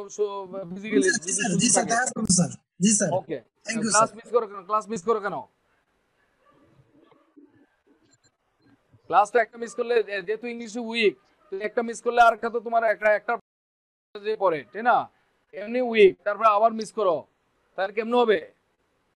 ফিজিক্যালি জি যদি স্যার, জি সুযোগ স্যার, থাকে। দেখা করবো স্যার। জি sir, okay. Thank you class sir. Miss করো কেন, ক্লাস মিস করো কেন? ক্লাসটা একটা মিস করলে, যেহেতু ইংলিশে উইক, তো একটা মিস করলে আর একটা তো তোমার একটা একটা যে পড়ে, তাই না? এমনি উইক, তারপরে আবার মিস করো, তাহলে কেমন হবে?